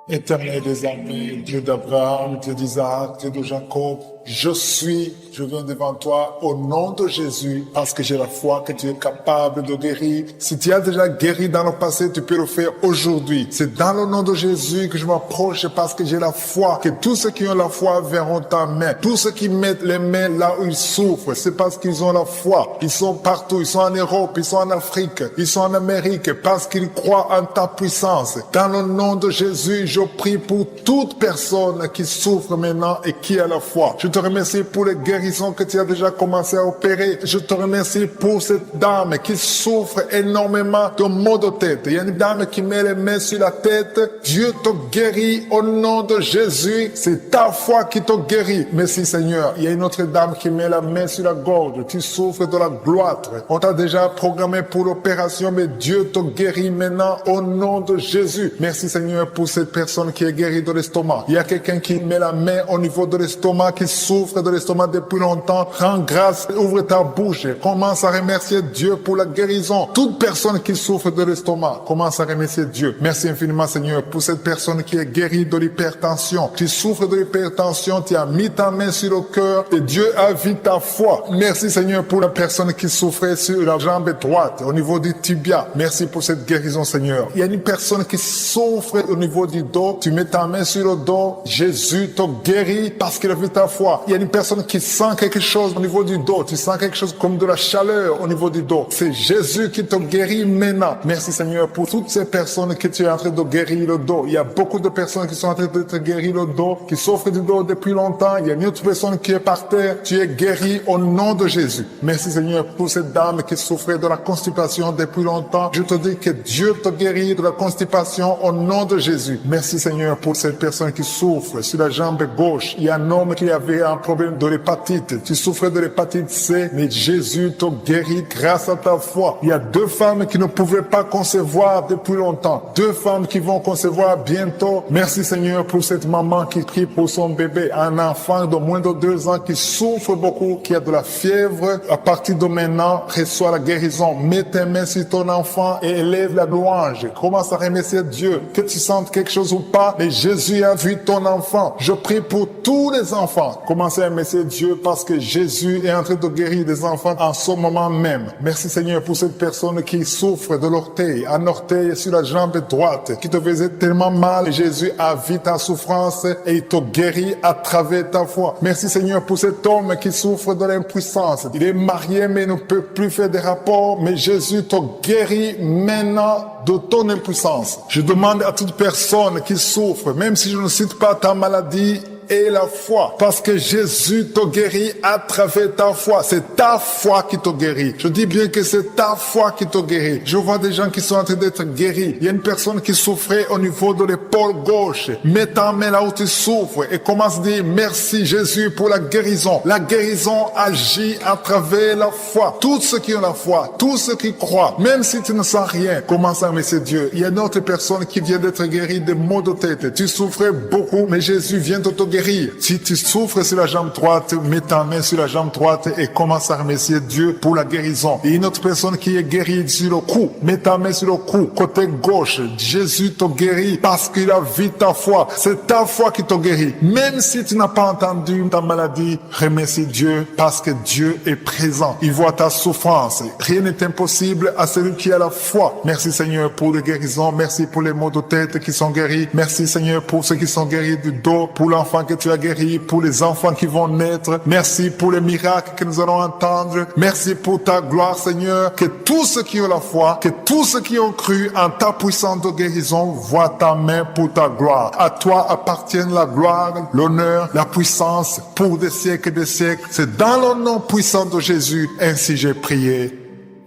Éternel des armées, Dieu d'Abraham, Dieu d'Isaac, Dieu de Jacob, je viens devant toi au nom de Jésus parce que j'ai la foi que tu es capable de guérir. Si tu as déjà guéri dans le passé, tu peux le faire aujourd'hui. C'est dans le nom de Jésus que je m'approche parce que j'ai la foi que tous ceux qui ont la foi verront ta main. Tous ceux qui mettent les mains là où ils souffrent, c'est parce qu'ils ont la foi. Ils sont partout, ils sont en Europe, ils sont en Afrique, ils sont en Amérique parce qu'ils croient en ta puissance. Dans le nom de Jésus, je prie pour toute personne qui souffre maintenant et qui a la foi. Je te remercie pour les guérisons que tu as déjà commencé à opérer. Je te remercie pour cette dame qui souffre énormément de maux de tête. Il y a une dame qui met les mains sur la tête. Dieu te guérit au nom de Jésus. C'est ta foi qui te guérit. Merci Seigneur. Il y a une autre dame qui met la main sur la gorge. Tu souffres de la gloître. On t'a déjà programmé pour l'opération, mais Dieu te guérit maintenant au nom de Jésus. Merci Seigneur pour cette personne qui est guérie de l'estomac. Il y a quelqu'un qui met la main au niveau de l'estomac, qui souffre de l'estomac depuis longtemps. Rends grâce, ouvre ta bouche. Commence à remercier Dieu pour la guérison. Toute personne qui souffre de l'estomac, commence à remercier Dieu. Merci infiniment Seigneur pour cette personne qui est guérie de l'hypertension. Tu souffres de l'hypertension, tu as mis ta main sur le cœur et Dieu a vu ta foi. Merci Seigneur pour la personne qui souffrait sur la jambe droite, au niveau du tibia. Merci pour cette guérison Seigneur. Il y a une personne qui souffre au niveau du dos. Tu mets ta main sur le dos. Jésus te guérit parce qu'il a vu ta foi. Il y a une personne qui sent quelque chose au niveau du dos. Tu sens quelque chose comme de la chaleur au niveau du dos. C'est Jésus qui te guérit maintenant. Merci Seigneur pour toutes ces personnes que tu es en train de guérir le dos. Il y a beaucoup de personnes qui sont en train de te guérir le dos, qui souffrent du dos depuis longtemps. Il y a une autre personne qui est par terre. Tu es guéri au nom de Jésus. Merci Seigneur pour cette dame qui souffrait de la constipation depuis longtemps. Je te dis que Dieu te guérit de la constipation au nom de Jésus. Merci Seigneur pour cette personne qui souffre sur la jambe gauche. Il y a un homme qui avait un problème de l'hépatite. Tu souffrais de l'hépatite C, mais Jésus te guérit grâce à ta foi. Il y a 2 femmes qui ne pouvaient pas concevoir depuis longtemps. 2 femmes qui vont concevoir bientôt. Merci Seigneur pour cette maman qui prie pour son bébé. Un enfant de moins de 2 ans qui souffre beaucoup, qui a de la fièvre. À partir de maintenant, reçois la guérison. Mets tes mains sur ton enfant et élève la louange. Commence à remercier Dieu. Que tu sentes quelque chose ou pas, mais Jésus a vu ton enfant. Je prie pour tous les enfants. Commencez à remercier Dieu parce que Jésus est en train de guérir des enfants en ce moment même. Merci Seigneur pour cette personne qui souffre de l'orteil, un orteil sur la jambe droite, qui te faisait tellement mal. Jésus a vu ta souffrance et il te guérit à travers ta foi. Merci Seigneur pour cet homme qui souffre de l'impuissance. Il est marié mais ne peut plus faire des rapports, mais Jésus te guérit maintenant de ton impuissance. Je demande à toute personne qui souffre, même si je ne cite pas ta maladie, et la foi, parce que Jésus te guérit à travers ta foi. C'est ta foi qui te guérit. Je dis bien que c'est ta foi qui te guérit. Je vois des gens qui sont en train d'être guéris. Il y a une personne qui souffrait au niveau de l'épaule gauche. Mets ta main là où tu souffres et commence à dire merci Jésus pour la guérison. La guérison agit à travers la foi. Tous ceux qui ont la foi, tous ceux qui croient, même si tu ne sens rien, commence à remercier Dieu. Il y a une autre personne qui vient d'être guérie de maux de tête. Tu souffrais beaucoup, mais Jésus vient de te guérir. Si tu souffres sur la jambe droite, mets ta main sur la jambe droite et commence à remercier Dieu pour la guérison. Et une autre personne qui est guérie sur le cou, mets ta main sur le cou, côté gauche. Jésus te guérit parce qu'il a vu ta foi. C'est ta foi qui te guérit. Même si tu n'as pas entendu ta maladie, remercie Dieu parce que Dieu est présent. Il voit ta souffrance. Rien n'est impossible à celui qui a la foi. Merci Seigneur pour les guérisons. Merci pour les maux de tête qui sont guéris. Merci Seigneur pour ceux qui sont guéris du dos, pour l'enfant que tu as guéri, pour les enfants qui vont naître. Merci pour les miracles que nous allons entendre. Merci pour ta gloire, Seigneur. Que tous ceux qui ont la foi, que tous ceux qui ont cru en ta puissance de guérison voient ta main pour ta gloire. À toi appartiennent la gloire, l'honneur, la puissance pour des siècles et des siècles. C'est dans le nom puissant de Jésus, ainsi j'ai prié.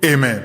Amen.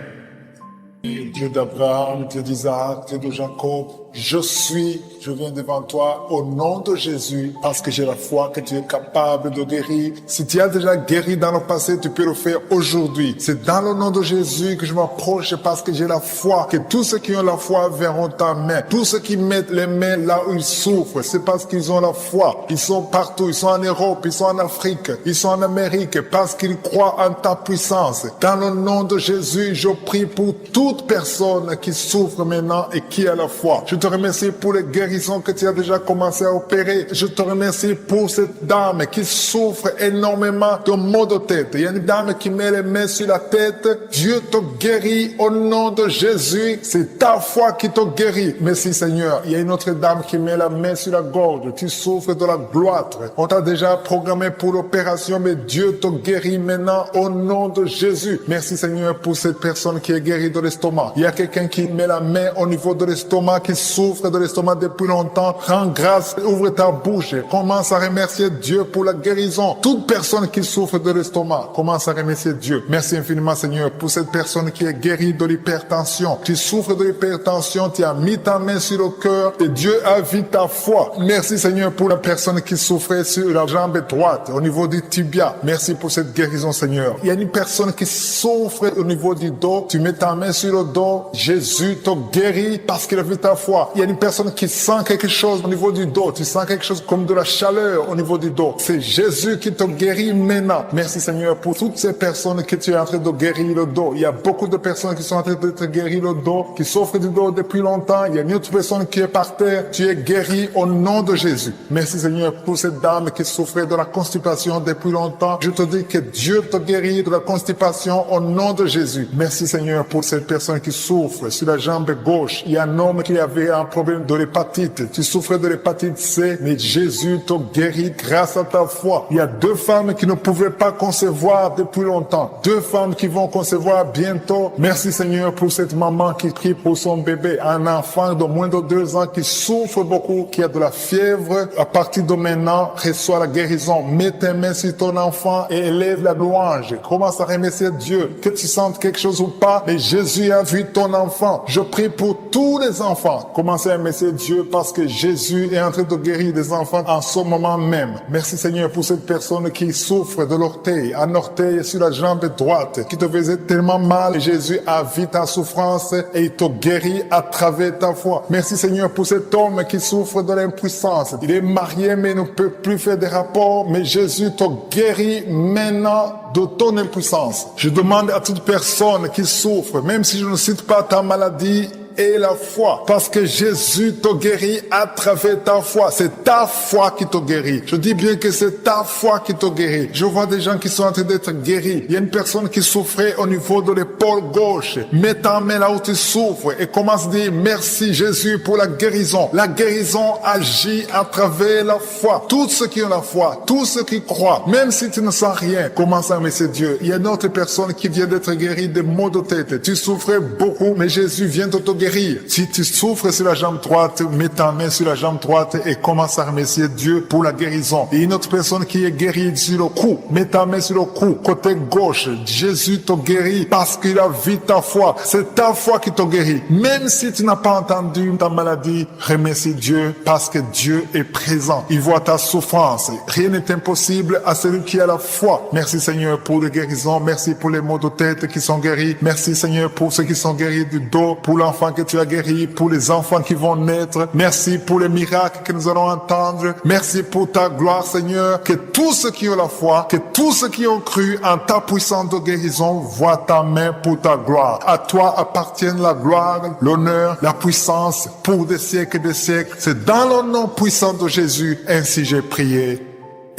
Dieu d'Abraham, Dieu d'Isaac, Dieu de Jacob, je viens devant toi au nom de Jésus parce que j'ai la foi que tu es capable de guérir. Si tu as déjà guéri dans le passé, tu peux le faire aujourd'hui. C'est dans le nom de Jésus que je m'approche parce que j'ai la foi que tous ceux qui ont la foi verront ta main. Tous ceux qui mettent les mains là où ils souffrent, c'est parce qu'ils ont la foi. Ils sont partout, ils sont en Europe, ils sont en Afrique, ils sont en Amérique parce qu'ils croient en ta puissance. Dans le nom de Jésus, je prie pour toute toute personne qui souffre maintenant et qui a la foi. Je te remercie pour les guérisons que tu as déjà commencé à opérer. Je te remercie pour cette dame qui souffre énormément de maux de tête. Il y a une dame qui met les mains sur la tête. Dieu te guérit au nom de Jésus. C'est ta foi qui te guérit. Merci Seigneur. Il y a une autre dame qui met la main sur la gorge. Tu souffres de la gloître. On t'a déjà programmé pour l'opération, mais Dieu te guérit maintenant au nom de Jésus. Merci Seigneur pour cette personne qui est guérie de l'estomac. Il y a quelqu'un qui met la main au niveau de l'estomac, qui souffre de l'estomac depuis longtemps. Rends grâce, ouvre ta bouche. Commence à remercier Dieu pour la guérison. Toute personne qui souffre de l'estomac, commence à remercier Dieu. Merci infiniment Seigneur pour cette personne qui est guérie de l'hypertension. Tu souffres de l'hypertension, tu as mis ta main sur le cœur et Dieu a vu ta foi. Merci Seigneur pour la personne qui souffrait sur la jambe droite, au niveau du tibia. Merci pour cette guérison Seigneur. Il y a une personne qui souffre au niveau du dos. Tu mets ta main sur le dos. Jésus te guérit parce qu'il a vu ta foi. Il y a une personne qui sent quelque chose au niveau du dos. Tu sens quelque chose comme de la chaleur au niveau du dos. C'est Jésus qui te guérit maintenant. Merci Seigneur pour toutes ces personnes que tu es en train de guérir le dos. Il y a beaucoup de personnes qui sont en train de te guérir le dos, qui souffrent du dos depuis longtemps. Il y a une autre personne qui est par terre. Tu es guéri au nom de Jésus. Merci Seigneur pour cette dame qui souffrait de la constipation depuis longtemps. Je te dis que Dieu te guérit de la constipation au nom de Jésus. Merci Seigneur pour cette personne qui souffre sur la jambe gauche. Il y a un homme qui avait un problème de l'hépatite. Tu souffrais de l'hépatite C, mais Jésus te guérit grâce à ta foi. Il y a 2 femmes qui ne pouvaient pas concevoir depuis longtemps. 2 femmes qui vont concevoir bientôt. Merci Seigneur pour cette maman qui prie pour son bébé. Un enfant de moins de 2 ans qui souffre beaucoup, qui a de la fièvre. À partir de maintenant, reçois la guérison. Mets tes mains sur ton enfant et élève la louange. Commence à remercier Dieu. Que tu sentes quelque chose ou pas, mais Jésus a vu ton enfant. Je prie pour tous les enfants. Commencez à remercier Dieu parce que Jésus est en train de guérir des enfants en ce moment même. Merci Seigneur pour cette personne qui souffre de l'orteil, un orteil sur la jambe droite, qui te faisait tellement mal. Jésus a vu ta souffrance et il te guérit à travers ta foi. Merci Seigneur pour cet homme qui souffre de l'impuissance. Il est marié mais ne peut plus faire des rapports, mais Jésus te guérit maintenant de ton impuissance. Je demande à toute personne qui souffre, même si je ne cite pas ta maladie, et la foi, parce que Jésus te guérit à travers ta foi. C'est ta foi qui te guérit. Je dis bien que c'est ta foi qui te guérit. Je vois des gens qui sont en train d'être guéris. Il y a une personne qui souffrait au niveau de l'épaule gauche. Mets ta main là où tu souffres et commence à dire merci Jésus pour la guérison. La guérison agit à travers la foi. Tous ceux qui ont la foi, tous ceux qui croient, même si tu ne sens rien, commence à remercier Dieu. Il y a une autre personne qui vient d'être guérie de maux de tête. Tu souffrais beaucoup, mais Jésus vient de te guérir. Si tu souffres sur la jambe droite, mets ta main sur la jambe droite et commence à remercier Dieu pour la guérison. Et une autre personne qui est guérie sur le cou, mets ta main sur le cou, côté gauche. Jésus te guérit parce qu'il a vu ta foi. C'est ta foi qui te guérit. Même si tu n'as pas entendu ta maladie, remercie Dieu parce que Dieu est présent. Il voit ta souffrance. Rien n'est impossible à celui qui a la foi. Merci Seigneur pour les guérisons. Merci pour les maux de tête qui sont guéris. Merci Seigneur pour ceux qui sont guéris du dos, pour l'enfant que tu as guéri, pour les enfants qui vont naître. Merci pour les miracles que nous allons entendre. Merci pour ta gloire, Seigneur. Que tous ceux qui ont la foi, que tous ceux qui ont cru en ta puissance de guérison voient ta main pour ta gloire. À toi appartiennent la gloire, l'honneur, la puissance pour des siècles et des siècles. C'est dans le nom puissant de Jésus, ainsi j'ai prié.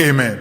Amen.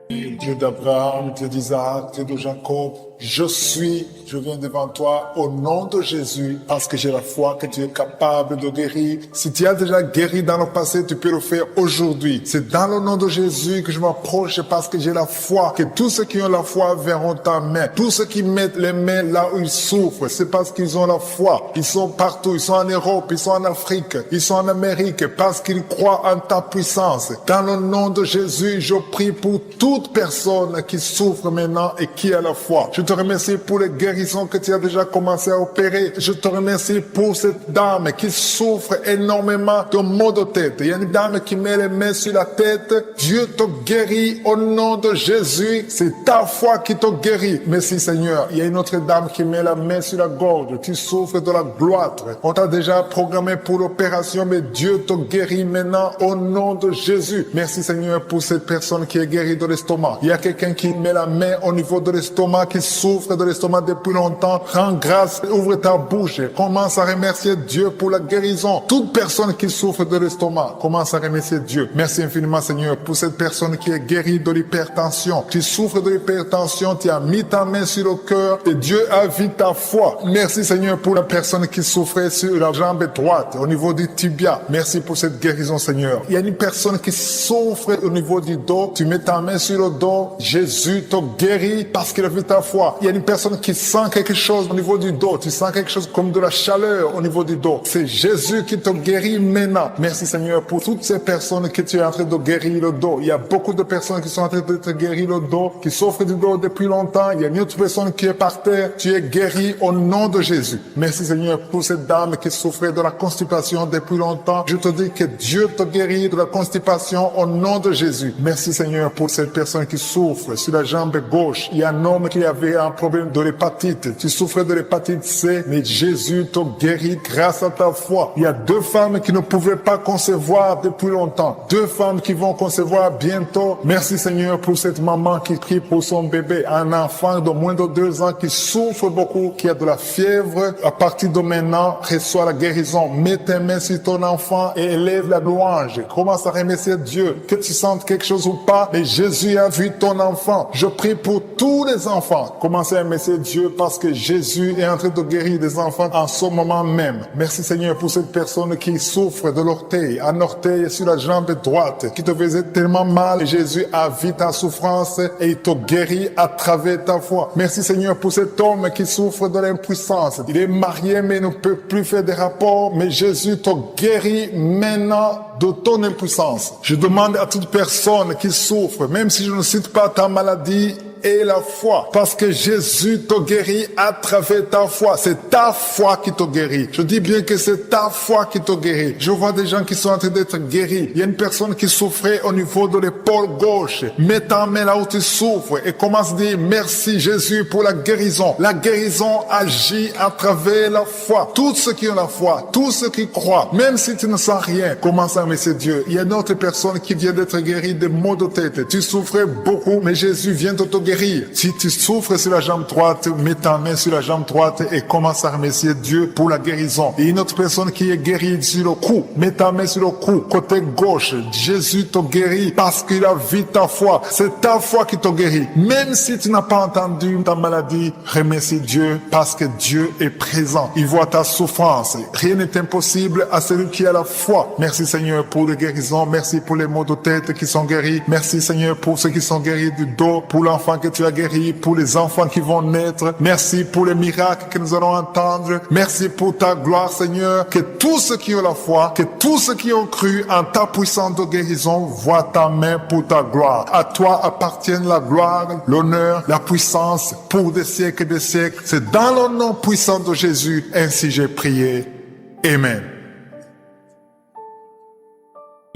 Dieu d'Abraham, Dieu d'Isaac, Dieu de Jacob, je viens devant toi au nom de Jésus parce que j'ai la foi que tu es capable de guérir. Si tu as déjà guéri dans le passé, tu peux le faire aujourd'hui. C'est dans le nom de Jésus que je m'approche parce que j'ai la foi que tous ceux qui ont la foi verront ta main. Tous ceux qui mettent les mains là où ils souffrent, c'est parce qu'ils ont la foi. Ils sont partout, ils sont en Europe, ils sont en Afrique, ils sont en Amérique parce qu'ils croient en ta puissance. Dans le nom de Jésus, je prie pour toute personne qui souffre maintenant et qui a la foi. Je te remercie pour les guérisons que tu as déjà commencé à opérer. Je te remercie pour cette dame qui souffre énormément de maux de tête. Il y a une dame qui met les mains sur la tête. Dieu te guérit au nom de Jésus. C'est ta foi qui te guérit. Merci Seigneur. Il y a une autre dame qui met la main sur la gorge. Tu souffres de la gloître. On t'a déjà programmé pour l'opération, mais Dieu te guérit maintenant au nom de Jésus. Merci Seigneur pour cette personne qui est guérie de l'estomac. Il y a quelqu'un qui met la main au niveau de l'estomac, qui souffre de l'estomac depuis longtemps, rends grâce, ouvre ta bouche, commence à remercier Dieu pour la guérison. Toute personne qui souffre de l'estomac, commence à remercier Dieu. Merci infiniment Seigneur pour cette personne qui est guérie de l'hypertension. Tu souffres de l'hypertension, tu as mis ta main sur le cœur et Dieu a vu ta foi. Merci Seigneur pour la personne qui souffrait sur la jambe droite, au niveau du tibia. Merci pour cette guérison Seigneur. Il y a une personne qui souffre au niveau du dos, tu mets ta main sur le dos, Jésus te guérit parce qu'il a vu ta foi. Il y a une personne qui sent quelque chose au niveau du dos, tu sens quelque chose comme de la chaleur au niveau du dos. C'est Jésus qui te guérit maintenant. Merci Seigneur pour toutes ces personnes que tu es en train de guérir le dos. Il y a beaucoup de personnes qui sont en train de te guérir le dos, qui souffrent du dos depuis longtemps. Il y a une autre personne qui est par terre. Tu es guéri au nom de Jésus. Merci Seigneur pour cette dame qui souffrait de la constipation depuis longtemps. Je te dis que Dieu te guérit de la constipation au nom de Jésus. Merci Seigneur pour cette personne qui souffre sur la jambe gauche. Il y a un homme qui avait un problème de l'hépatite. Tu souffrais de l'hépatite C, mais Jésus te guérit grâce à ta foi. Il y a 2 femmes qui ne pouvaient pas concevoir depuis longtemps. 2 femmes qui vont concevoir bientôt. Merci Seigneur pour cette maman qui prie pour son bébé. Un enfant de moins de 2 ans qui souffre beaucoup, qui a de la fièvre. À partir de maintenant, reçois la guérison. Mets tes mains sur ton enfant et élève la louange. Commence à remercier Dieu. Que tu sentes quelque chose ou pas, mais Jésus a vu ton enfant. Je prie pour tous les enfants. Commencez à remercier Dieu parce que Jésus est en train de guérir des enfants en ce moment même. Merci Seigneur pour cette personne qui souffre de l'orteil, un orteil sur la jambe droite, qui te faisait tellement mal. Jésus a vu ta souffrance et il te guérit à travers ta foi. Merci Seigneur pour cet homme qui souffre de l'impuissance. Il est marié mais ne peut plus faire des rapports, mais Jésus te guérit maintenant de ton impuissance. Je demande à toute personne qui souffre, même si je ne cite pas ta maladie, et la foi, parce que Jésus te guérit à travers ta foi. C'est ta foi qui te guérit. Je dis bien que c'est ta foi qui te guérit. Je vois des gens qui sont en train d'être guéris. Il y a une personne qui souffrait au niveau de l'épaule gauche. Mets ta main là où tu souffres et commence à dire merci Jésus pour la guérison. La guérison agit à travers la foi. Tous ceux qui ont la foi, tous ceux qui croient, même si tu ne sens rien, commence à remercier Dieu. Il y a une autre personne qui vient d'être guérie de maux de tête. Tu souffrais beaucoup, mais Jésus vient de te guérir. Si tu souffres sur la jambe droite, mets ta main sur la jambe droite et commence à remercier Dieu pour la guérison. Et une autre personne qui est guérie sur le cou, mets ta main sur le cou, côté gauche. Jésus te guérit parce qu'il a vu ta foi. C'est ta foi qui te guérit. Même si tu n'as pas entendu ta maladie, remercie Dieu parce que Dieu est présent. Il voit ta souffrance. Rien n'est impossible à celui qui a la foi. Merci Seigneur pour les guérisons. Merci pour les maux de tête qui sont guéris. Merci Seigneur pour ceux qui sont guéris du dos, pour l'enfant que tu as guéri, pour les enfants qui vont naître. Merci pour les miracles que nous allons entendre. Merci pour ta gloire, Seigneur. Que tous ceux qui ont la foi, que tous ceux qui ont cru en ta puissance de guérison voient ta main pour ta gloire. À toi appartiennent la gloire, l'honneur, la puissance pour des siècles et des siècles. C'est dans le nom puissant de Jésus, ainsi j'ai prié. Amen.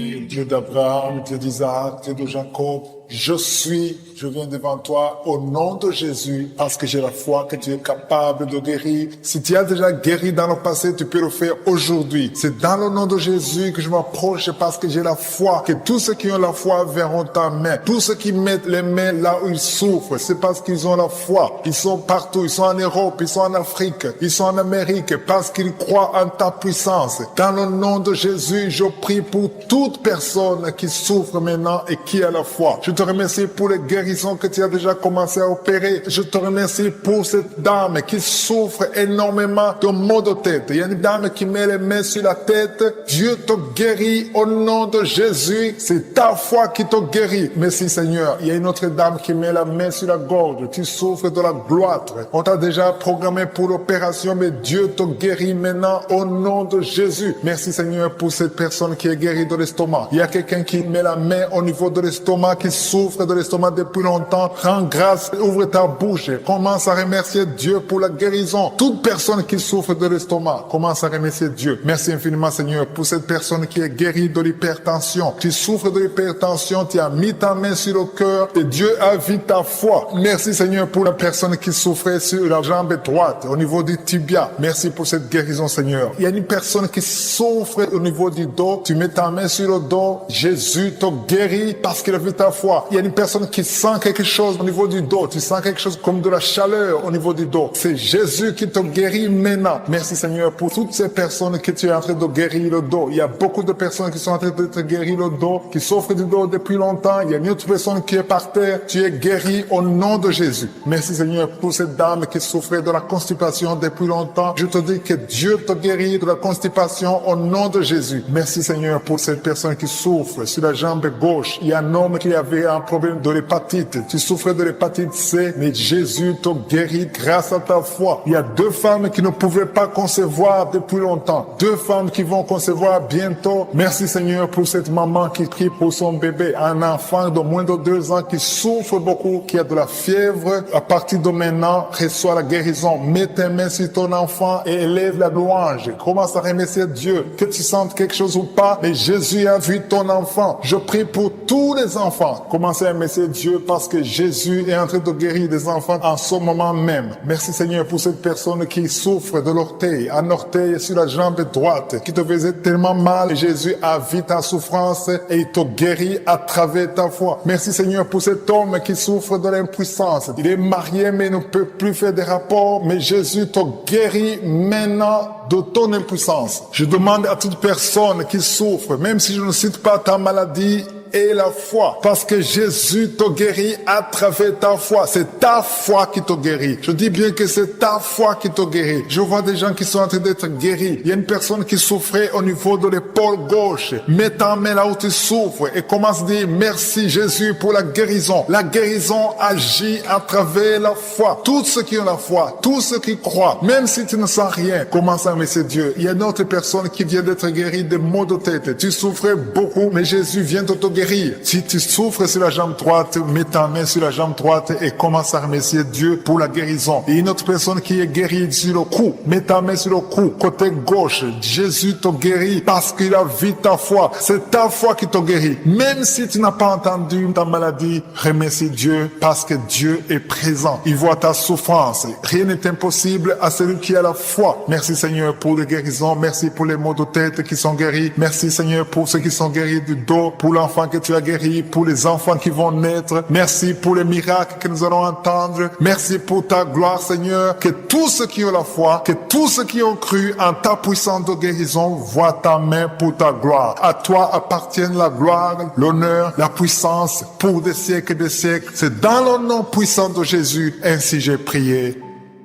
Dieu d'Abraham, Dieu d'Isaac, Dieu de Jacob, je viens devant toi au nom de Jésus parce que j'ai la foi que tu es capable de guérir. Si tu as déjà guéri dans le passé, tu peux le faire aujourd'hui. C'est dans le nom de Jésus que je m'approche parce que j'ai la foi que tous ceux qui ont la foi verront ta main. Tous ceux qui mettent les mains là où ils souffrent, c'est parce qu'ils ont la foi. Ils sont partout, ils sont en Europe, ils sont en Afrique, ils sont en Amérique parce qu'ils croient en ta puissance. Dans le nom de Jésus, je prie pour toute personne qui souffre maintenant et qui a la foi. Je te remercie pour les guérisons que tu as déjà commencé à opérer. Je te remercie pour cette dame qui souffre énormément de maux de tête. Il y a une dame qui met les mains sur la tête. Dieu te guérit au nom de Jésus. C'est ta foi qui te guérit. Merci Seigneur. Il y a une autre dame qui met la main sur la gorge. Tu souffres de la gloître. On t'a déjà programmé pour l'opération, mais Dieu te guérit maintenant au nom de Jésus. Merci Seigneur pour cette personne qui est guérie de l'estomac. Il y a quelqu'un qui met la main au niveau de l'estomac, qui souffre de l'estomac depuis longtemps. Rends grâce, ouvre ta bouche, commence à remercier Dieu pour la guérison. Toute personne qui souffre de l'estomac, commence à remercier Dieu. Merci infiniment Seigneur pour cette personne qui est guérie de l'hypertension. Tu souffres de l'hypertension, tu as mis ta main sur le cœur et Dieu a vu ta foi. Merci Seigneur pour la personne qui souffrait sur la jambe droite, au niveau du tibia. Merci pour cette guérison Seigneur. Il y a une personne qui souffre au niveau du dos. Tu mets ta main sur le dos, Jésus te guérit parce qu'il a vu ta foi. foi. Il y a une personne qui sent quelque chose au niveau du dos. Tu sens quelque chose comme de la chaleur au niveau du dos. C'est Jésus qui te guérit maintenant. Merci Seigneur pour toutes ces personnes que tu es en train de guérir le dos. Il y a beaucoup de personnes qui sont en train de te guérir le dos, qui souffrent du dos depuis longtemps. Il y a une autre personne qui est par terre. Tu es guéri au nom de Jésus. Merci Seigneur pour cette dame qui souffrait de la constipation depuis longtemps. Je te dis que Dieu te guérit de la constipation au nom de Jésus. Merci Seigneur pour cette personne qui souffre sur la jambe gauche. Il y a un homme qui avait un problème de l'hépatite. Tu souffrais de l'hépatite C, mais Jésus te guérit grâce à ta foi. Il y a 2 femmes qui ne pouvaient pas concevoir depuis longtemps. 2 femmes qui vont concevoir bientôt. Merci Seigneur pour cette maman qui crie pour son bébé. Un enfant de moins de 2 ans qui souffre beaucoup, qui a de la fièvre. À partir de maintenant, reçois la guérison. Mets tes mains sur ton enfant et élève la louange. Commence à remercier Dieu. Que tu sentes quelque chose ou pas, mais Jésus a vu ton enfant. Je prie pour tous les enfants. Commencez à remercier Dieu parce que Jésus est en train de guérir des enfants en ce moment même. Merci Seigneur pour cette personne qui souffre de l'orteil, un orteil sur la jambe droite, qui te faisait tellement mal. Jésus a vu ta souffrance et il te guérit à travers ta foi. Merci Seigneur pour cet homme qui souffre de l'impuissance. Il est marié mais ne peut plus faire des rapports, mais Jésus te guérit maintenant de ton impuissance. Je demande à toute personne qui souffre, même si je ne cite pas ta maladie, et la foi, parce que Jésus te guérit à travers ta foi. C'est ta foi qui te guérit. Je dis bien que c'est ta foi qui te guérit. Je vois des gens qui sont en train d'être guéris. Il y a une personne qui souffrait au niveau de l'épaule gauche. Mets ta main là où tu souffres et commence à dire merci Jésus pour la guérison. La guérison agit à travers la foi. Tous ceux qui ont la foi, tous ceux qui croient, même si tu ne sens rien, commence à remercier Dieu. Il y a une autre personne qui vient d'être guérie de maux de tête. Tu souffrais beaucoup, mais Jésus vient de te guérir. Si tu souffres sur la jambe droite, mets ta main sur la jambe droite et commence à remercier Dieu pour la guérison. Et une autre personne qui est guérie sur le cou, mets ta main sur le cou, côté gauche. Jésus te guérit parce qu'il a vu ta foi. C'est ta foi qui te guérit. Même si tu n'as pas entendu ta maladie, remercie Dieu parce que Dieu est présent. Il voit ta souffrance. Rien n'est impossible à celui qui a la foi. Merci Seigneur pour les guérisons. Merci pour les maux de tête qui sont guéris. Merci Seigneur pour ceux qui sont guéris du dos, pour l'enfant que tu as guéri, pour les enfants qui vont naître. Merci pour les miracles que nous allons entendre. Merci pour ta gloire, Seigneur. Que tous ceux qui ont la foi, que tous ceux qui ont cru en ta puissance de guérison voient ta main pour ta gloire. À toi appartiennent la gloire, l'honneur, la puissance pour des siècles et des siècles. C'est dans le nom puissant de Jésus. Ainsi j'ai prié.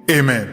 Amen.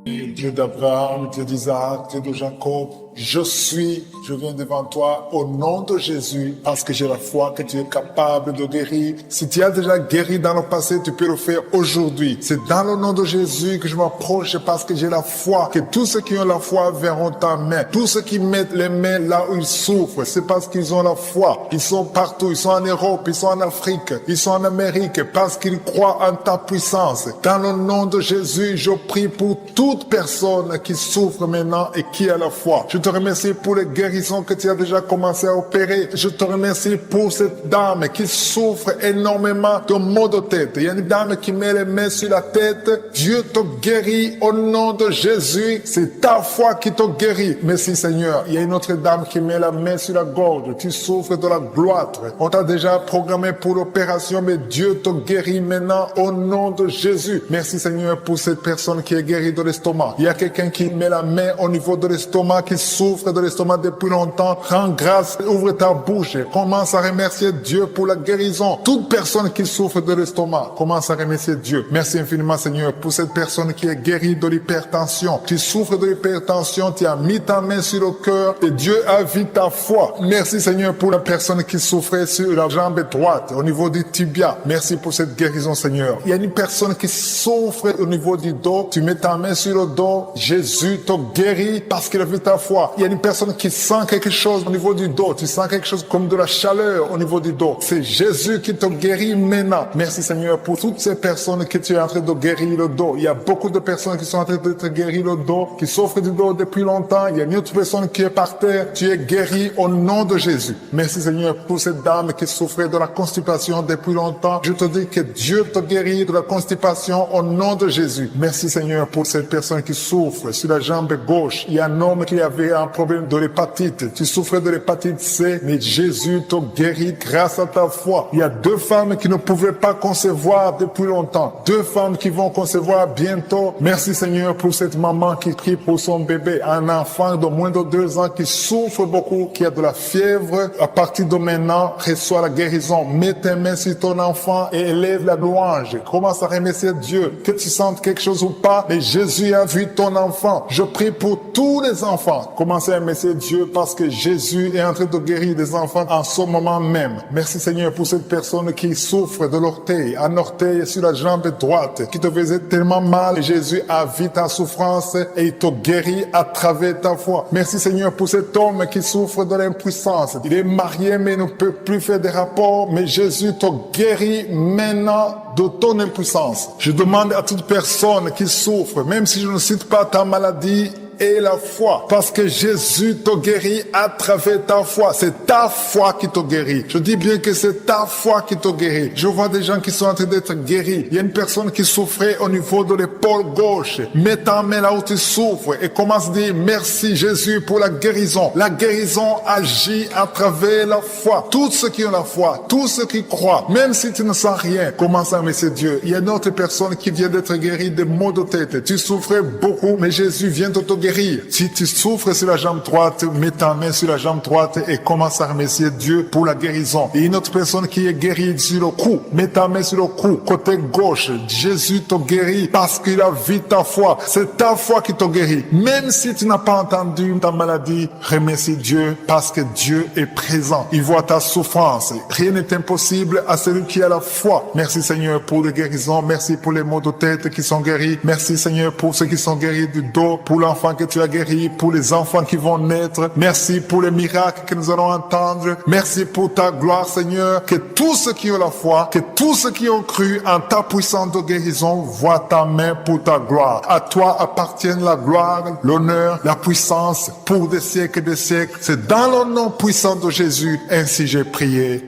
Dieu d'Abraham, Dieu d'Isaac, Dieu de Jacob, je viens devant toi au nom de Jésus parce que j'ai la foi que tu es capable de guérir. Si tu as déjà guéri dans le passé, tu peux le faire aujourd'hui. C'est dans le nom de Jésus que je m'approche parce que j'ai la foi, que tous ceux qui ont la foi verront ta main. Tous ceux qui mettent les mains là où ils souffrent, c'est parce qu'ils ont la foi. Ils sont partout, ils sont en Europe, ils sont en Afrique, ils sont en Amérique parce qu'ils croient en ta puissance. Dans le nom de Jésus, je prie pour toute personne qui souffre maintenant et qui a la foi. Je te remercie pour les guérisons que tu as déjà commencé à opérer. Je te remercie pour cette dame qui souffre énormément de maux de tête. Il y a une dame qui met les mains sur la tête. Dieu te guérit au nom de Jésus. C'est ta foi qui te guérit. Merci Seigneur. Il y a une autre dame qui met la main sur la gorge. Tu souffres de la gloître. On t'a déjà programmé pour l'opération, mais Dieu te guérit maintenant au nom de Jésus. Merci Seigneur pour cette personne qui est guérie de l'estomac. Il y a quelqu'un qui met la main au niveau de l'estomac, qui souffre de l'estomac depuis longtemps. Rends grâce, ouvre ta bouche. Commence à remercier Dieu pour la guérison. Toute personne qui souffre de l'estomac, commence à remercier Dieu. Merci infiniment Seigneur pour cette personne qui est guérie de l'hypertension. Tu souffres de l'hypertension, tu as mis ta main sur le cœur et Dieu a vu ta foi. Merci Seigneur pour la personne qui souffrait sur la jambe droite, au niveau du tibia. Merci pour cette guérison Seigneur. Il y a une personne qui souffre au niveau du dos. Tu mets ta main sur le dos. Jésus te guérit parce qu'il a vu ta foi. Il y a une personne qui sent quelque chose au niveau du dos. Tu sens quelque chose comme de la chaleur au niveau du dos. C'est Jésus qui te guérit maintenant. Merci Seigneur pour toutes ces personnes que tu es en train de guérir le dos. Il y a beaucoup de personnes qui sont en train de te guérir le dos, qui souffrent du dos depuis longtemps. Il y a une autre personne qui est par terre. Tu es guéri au nom de Jésus. Merci Seigneur pour cette dame qui souffrait de la constipation depuis longtemps. Je te dis que Dieu te guérit de la constipation au nom de Jésus. Merci Seigneur pour cette personne qui souffre sur la jambe gauche. Il y a un homme qui avait un problème de l'hépatite. Tu souffrais de l'hépatite C, mais Jésus t'a guéri grâce à ta foi. Il y a 2 femmes qui ne pouvaient pas concevoir depuis longtemps. 2 femmes qui vont concevoir bientôt. Merci Seigneur pour cette maman qui prie pour son bébé. Un enfant de moins de 2 ans qui souffre beaucoup, qui a de la fièvre. À partir de maintenant, reçois la guérison. Mets tes mains sur ton enfant et élève la louange. Commence à remercier Dieu. Que tu sentes quelque chose ou pas, mais Jésus a vu ton enfant. Je prie pour tous les enfants. Commencez à remercier Dieu parce que Jésus est en train de guérir des enfants en ce moment même. Merci Seigneur pour cette personne qui souffre de l'orteil, un orteil sur la jambe droite, qui te faisait tellement mal. Et Jésus a vu ta souffrance et il te guérit à travers ta foi. Merci Seigneur pour cet homme qui souffre de l'impuissance. Il est marié mais ne peut plus faire des rapports, mais Jésus te guérit maintenant de ton impuissance. Je demande à toute personne qui souffre, même si je ne cite pas ta maladie, et la foi, parce que Jésus te guérit à travers ta foi. C'est ta foi qui te guérit. Je dis bien que c'est ta foi qui te guérit. Je vois des gens qui sont en train d'être guéris. Il y a une personne qui souffrait au niveau de l'épaule gauche. Mets ta main là où tu souffres et commence à dire merci Jésus pour la guérison. La guérison agit à travers la foi. Tous ceux qui ont la foi, tous ceux qui croient, même si tu ne sens rien, commence à remercier Dieu. Il y a une autre personne qui vient d'être guérie de maux de tête. Tu souffrais beaucoup, mais Jésus vient de te guérir. Si tu souffres sur la jambe droite, mets ta main sur la jambe droite et commence à remercier Dieu pour la guérison. Et une autre personne qui est guérie sur le cou, mets ta main sur le cou, côté gauche. Jésus te guérit parce qu'il a vu ta foi. C'est ta foi qui te guérit. Même si tu n'as pas entendu ta maladie, remercie Dieu parce que Dieu est présent. Il voit ta souffrance. Rien n'est impossible à celui qui a la foi. Merci Seigneur pour les guérisons. Merci pour les maux de tête qui sont guéris. Merci Seigneur pour ceux qui sont guéris du dos, pour l'enfant que tu as guéri, pour les enfants qui vont naître. Merci pour les miracles que nous allons entendre. Merci pour ta gloire, Seigneur. Que tous ceux qui ont la foi, que tous ceux qui ont cru en ta puissance de guérison voient ta main pour ta gloire. À toi appartiennent la gloire, l'honneur, la puissance pour des siècles et des siècles. C'est dans le nom puissant de Jésus, ainsi j'ai prié.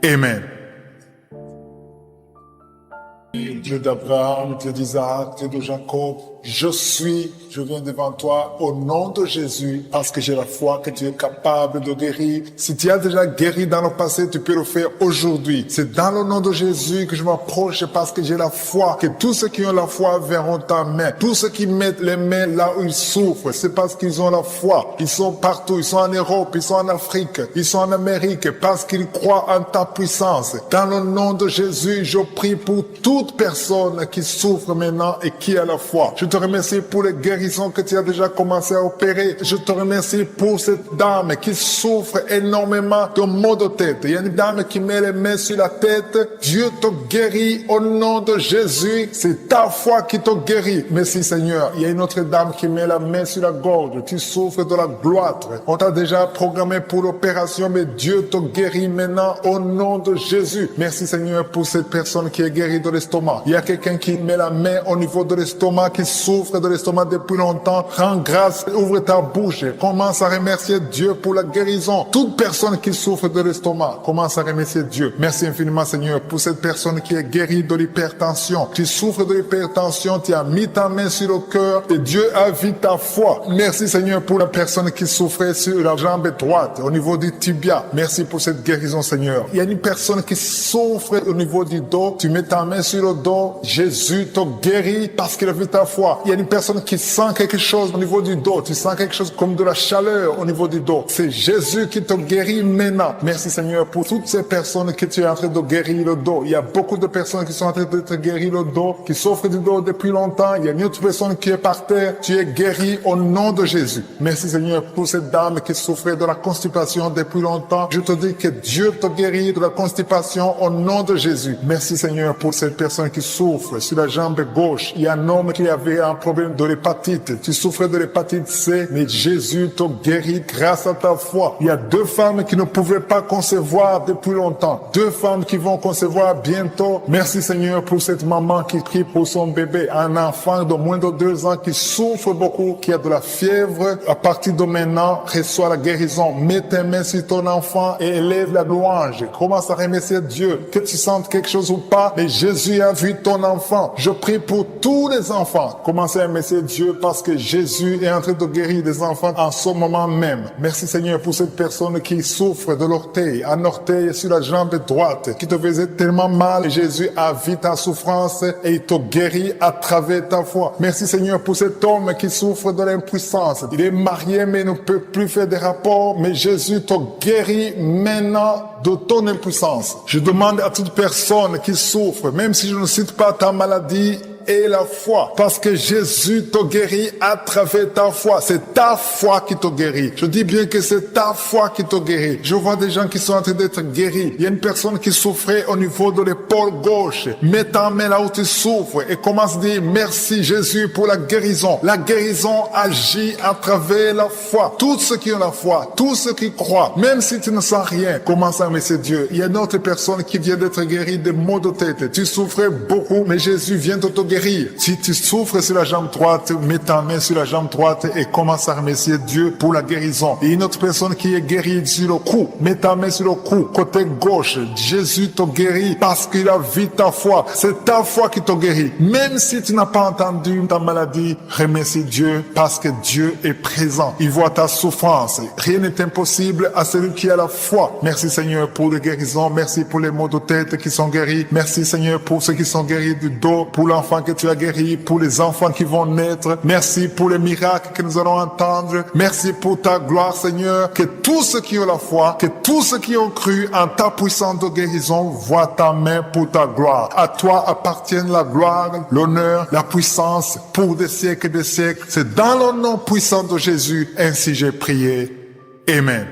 Amen. Dieu d'Abraham, Dieu d'Isaac, Dieu de Jacob, je viens devant toi au nom de Jésus parce que j'ai la foi que tu es capable de guérir. Si tu as déjà guéri dans le passé, tu peux le faire aujourd'hui. C'est dans le nom de Jésus que je m'approche parce que j'ai la foi que tous ceux qui ont la foi verront ta main. Tous ceux qui mettent les mains là où ils souffrent, c'est parce qu'ils ont la foi. Ils sont partout, ils sont en Europe, ils sont en Afrique, ils sont en Amérique parce qu'ils croient en ta puissance. Dans le nom de Jésus, je prie pour toute personne qui souffre maintenant et qui a la foi. Je te remercie pour les guérisons que tu as déjà commencé à opérer. Je te remercie pour cette dame qui souffre énormément de maux de tête. Il y a une dame qui met les mains sur la tête. Dieu te guérit au nom de Jésus. C'est ta foi qui te guérit. Merci Seigneur. Il y a une autre dame qui met la main sur la gorge. Tu souffres de la gloître. On t'a déjà programmé pour l'opération, mais Dieu te guérit maintenant au nom de Jésus. Merci Seigneur pour cette personne qui est guérie de l'estomac. Il y a quelqu'un qui met la main au niveau de l'estomac, qui souffre de l'estomac depuis longtemps. Rends grâce, ouvre ta bouche, commence à remercier Dieu pour la guérison. Toute personne qui souffre de l'estomac, commence à remercier Dieu. Merci infiniment Seigneur pour cette personne qui est guérie de l'hypertension. Tu souffres de l'hypertension, tu as mis ta main sur le cœur et Dieu a vu ta foi. Merci Seigneur pour la personne qui souffrait sur la jambe droite, au niveau du tibia. Merci pour cette guérison Seigneur. Il y a une personne qui souffre au niveau du dos, tu mets ta main sur le dos, Jésus te guérit parce qu'il a vu ta foi. Il y a une personne qui sent quelque chose au niveau du dos. Tu sens quelque chose comme de la chaleur au niveau du dos. C'est Jésus qui te guérit maintenant. Merci Seigneur pour toutes ces personnes que tu es en train de guérir le dos. Il y a beaucoup de personnes qui sont en train de te guérir le dos, qui souffrent du dos depuis longtemps. Il y a une autre personne qui est par terre. Tu es guéri au nom de Jésus. Merci Seigneur pour cette dame qui souffrait de la constipation depuis longtemps. Je te dis que Dieu te guérit de la constipation au nom de Jésus. Merci Seigneur pour cette personne qui souffre sur la jambe gauche. Il y a un homme qui avait un problème de l'hépatite. Tu souffrais de l'hépatite C, mais Jésus te guérit grâce à ta foi. Il y a 2 femmes qui ne pouvaient pas concevoir depuis longtemps. 2 femmes qui vont concevoir bientôt. Merci Seigneur pour cette maman qui prie pour son bébé. Un enfant de moins de 2 ans qui souffre beaucoup, qui a de la fièvre. À partir de maintenant, reçois la guérison. Mets tes mains sur ton enfant et élève la louange. Commence à remercier Dieu. Que tu sentes quelque chose ou pas, mais Jésus a vu ton enfant. Je prie pour tous les enfants. Commencez à remercier Dieu parce que Jésus est en train de guérir des enfants en ce moment même. Merci Seigneur pour cette personne qui souffre de l'orteil, un orteil sur la jambe droite, qui te faisait tellement mal. Jésus a vu ta souffrance et il te guérit à travers ta foi. Merci Seigneur pour cet homme qui souffre de l'impuissance. Il est marié mais ne peut plus faire des rapports, mais Jésus te guérit maintenant de ton impuissance. Je demande à toute personne qui souffre, même si je ne cite pas ta maladie, et la foi, parce que Jésus te guérit à travers ta foi. C'est ta foi qui te guérit. Je dis bien que c'est ta foi qui te guérit. Je vois des gens qui sont en train d'être guéris. Il y a une personne qui souffrait au niveau de l'épaule gauche. Mets ta main là où tu souffres et commence à dire merci Jésus pour la guérison. La guérison agit à travers la foi. Tous ceux qui ont la foi, tous ceux qui croient, même si tu ne sens rien, commence à remercier Dieu. Il y a une autre personne qui vient d'être guérie de maux de tête. Tu souffrais beaucoup, mais Jésus vient de te guérir. Si tu souffres sur la jambe droite, mets ta main sur la jambe droite et commence à remercier Dieu pour la guérison. Et une autre personne qui est guérie sur le cou, mets ta main sur le cou, côté gauche. Jésus te guérit parce qu'il a vu ta foi. C'est ta foi qui te guérit. Même si tu n'as pas entendu ta maladie, remercie Dieu parce que Dieu est présent. Il voit ta souffrance. Rien n'est impossible à celui qui a la foi. Merci Seigneur pour les guérisons. Merci pour les maux de tête qui sont guéris. Merci Seigneur pour ceux qui sont guéris du dos, pour l'enfant que tu as guéri, pour les enfants qui vont naître. Merci pour les miracles que nous allons entendre. Merci pour ta gloire, Seigneur. Que tous ceux qui ont la foi, que tous ceux qui ont cru en ta puissance de guérison voient ta main pour ta gloire. À toi appartiennent la gloire, l'honneur, la puissance pour des siècles et des siècles. C'est dans le nom puissant de Jésus. Ainsi j'ai prié. Amen.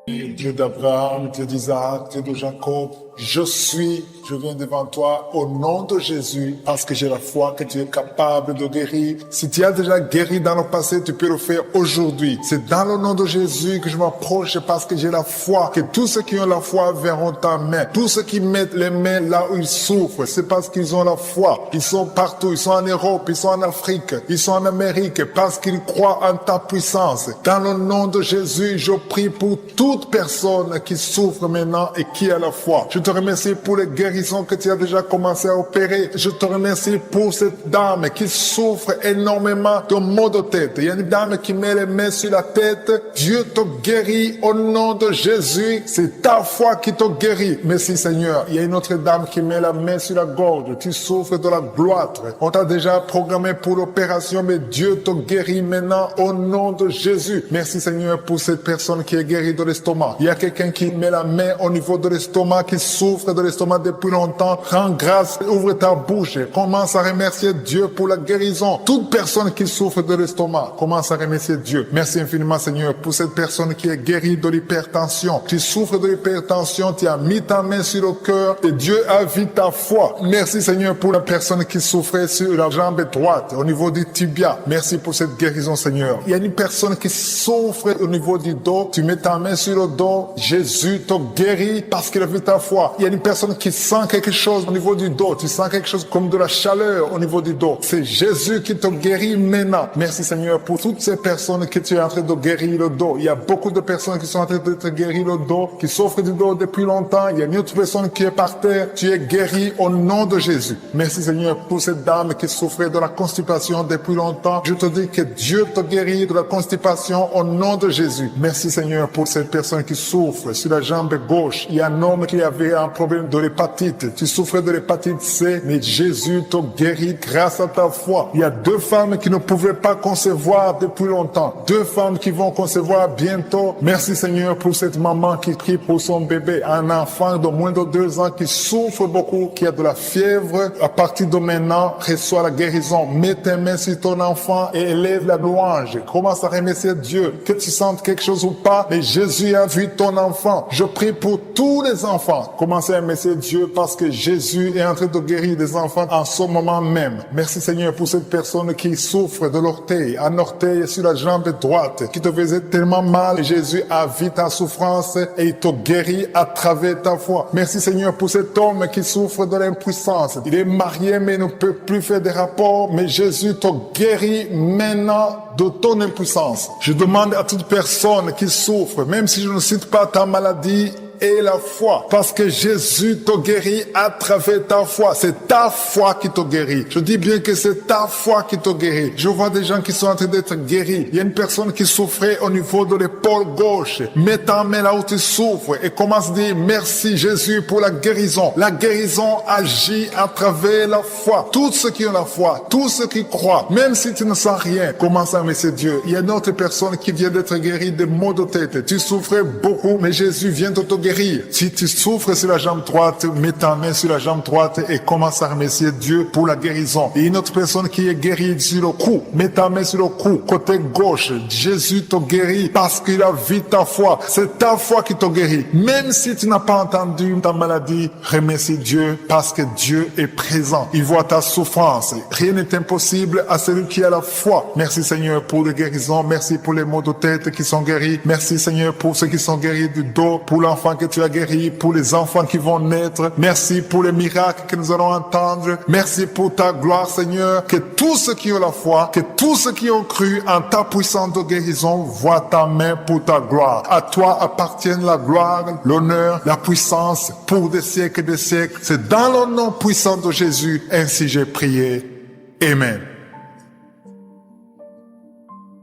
Dieu d'Abraham, Dieu d'Isaac, Dieu de Jacob, je viens devant toi au nom de Jésus parce que j'ai la foi que tu es capable de guérir. Si tu as déjà guéri dans le passé, tu peux le faire aujourd'hui. C'est dans le nom de Jésus que je m'approche parce que j'ai la foi, que tous ceux qui ont la foi verront ta main. Tous ceux qui mettent les mains là où ils souffrent, c'est parce qu'ils ont la foi. Ils sont partout, ils sont en Europe, ils sont en Afrique, ils sont en Amérique parce qu'ils croient en ta puissance. Dans le nom de Jésus, je prie pour toute personne qui souffre maintenant et qui a la foi. Je te remercie pour les guérisons que tu as déjà commencé à opérer. Je te remercie pour cette dame qui souffre énormément de maux de tête. Il y a une dame qui met les mains sur la tête. Dieu te guérit au nom de Jésus. C'est ta foi qui te guérit. Merci Seigneur. Il y a une autre dame qui met la main sur la gorge. Tu souffres de la gloître. On t'a déjà programmé pour l'opération, mais Dieu te guérit maintenant au nom de Jésus. Merci Seigneur pour cette personne qui est guérie de l'estomac. Il y a quelqu'un qui met la main au niveau de l'estomac, qui souffre de l'estomac depuis longtemps. Rends grâce, ouvre ta bouche. Commence à remercier Dieu pour la guérison. Toute personne qui souffre de l'estomac, commence à remercier Dieu. Merci infiniment Seigneur pour cette personne qui est guérie de l'hypertension. Tu souffres de l'hypertension, tu as mis ta main sur le cœur et Dieu a vu ta foi. Merci Seigneur pour la personne qui souffrait sur la jambe droite, au niveau du tibia. Merci pour cette guérison Seigneur. Il y a une personne qui souffre au niveau du dos. Tu mets ta main sur le dos. Jésus te guérit parce qu'il a vu ta foi. Il y a une personne qui sent quelque chose au niveau du dos. Tu sens quelque chose comme de la chaleur au niveau du dos. C'est Jésus qui te guérit maintenant. Merci Seigneur pour toutes ces personnes que tu es en train de guérir le dos. Il y a beaucoup de personnes qui sont en train de te guérir le dos, qui souffrent du dos depuis longtemps. Il y a une autre personne qui est par terre. Tu es guéri au nom de Jésus. Merci Seigneur pour cette dame qui souffrait de la constipation depuis longtemps. Je te dis que Dieu te guérit de la constipation au nom de Jésus. Merci Seigneur pour cette personne qui souffre sur la jambe gauche. Il y a un homme qui avait un problème de l'hépatite. Tu souffrais de l'hépatite C, mais Jésus te guérit grâce à ta foi. Il y a 2 femmes qui ne pouvaient pas concevoir depuis longtemps. 2 femmes qui vont concevoir bientôt. Merci Seigneur pour cette maman qui prie pour son bébé. Un enfant de moins de 2 ans qui souffre beaucoup, qui a de la fièvre. À partir de maintenant, reçois la guérison. Mets tes mains sur ton enfant et élève la louange. Commence à remercier Dieu. Que tu sentes quelque chose ou pas, mais Jésus a vu ton enfant. Je prie pour tous les enfants. Commencez à remercier Dieu parce que Jésus est en train de guérir des enfants en ce moment même. Merci Seigneur pour cette personne qui souffre de l'orteil, un orteil sur la jambe droite, qui te faisait tellement mal. Jésus a vu ta souffrance et il te guérit à travers ta foi. Merci Seigneur pour cet homme qui souffre de l'impuissance. Il est marié mais ne peut plus faire des rapports, mais Jésus te guérit maintenant de ton impuissance. Je demande à toute personne qui souffre, même si je ne cite pas ta maladie, et la foi. Parce que Jésus te guérit à travers ta foi. C'est ta foi qui te guérit. Je dis bien que c'est ta foi qui te guérit. Je vois des gens qui sont en train d'être guéris. Il y a une personne qui souffrait au niveau de l'épaule gauche. Mets ta main là où tu souffres et commence à dire merci Jésus pour la guérison. La guérison agit à travers la foi. Tous ceux qui ont la foi, tous ceux qui croient, même si tu ne sens rien, commence à remercier Dieu. Il y a une autre personne qui vient d'être guérie de maux de tête. Tu souffrais beaucoup, mais Jésus vient de te guérir. Si tu souffres sur la jambe droite, mets ta main sur la jambe droite et commence à remercier Dieu pour la guérison. Et une autre personne qui est guérie sur le cou, mets ta main sur le cou, côté gauche. Jésus te guérit parce qu'il a vu ta foi. C'est ta foi qui te guérit. Même si tu n'as pas entendu ta maladie, remercie Dieu parce que Dieu est présent. Il voit ta souffrance. Rien n'est impossible à celui qui a la foi. Merci Seigneur pour les guérisons. Merci pour les maux de tête qui sont guéris. Merci Seigneur pour ceux qui sont guéris du dos, pour l'enfant que tu as guéri, pour les enfants qui vont naître. Merci pour les miracles que nous allons entendre. Merci pour ta gloire Seigneur. Que tous ceux qui ont la foi, que tous ceux qui ont cru en ta puissance de guérison voient ta main pour ta gloire. À toi appartiennent la gloire, l'honneur, la puissance pour des siècles et des siècles. C'est dans le nom puissant de Jésus, ainsi j'ai prié. Amen.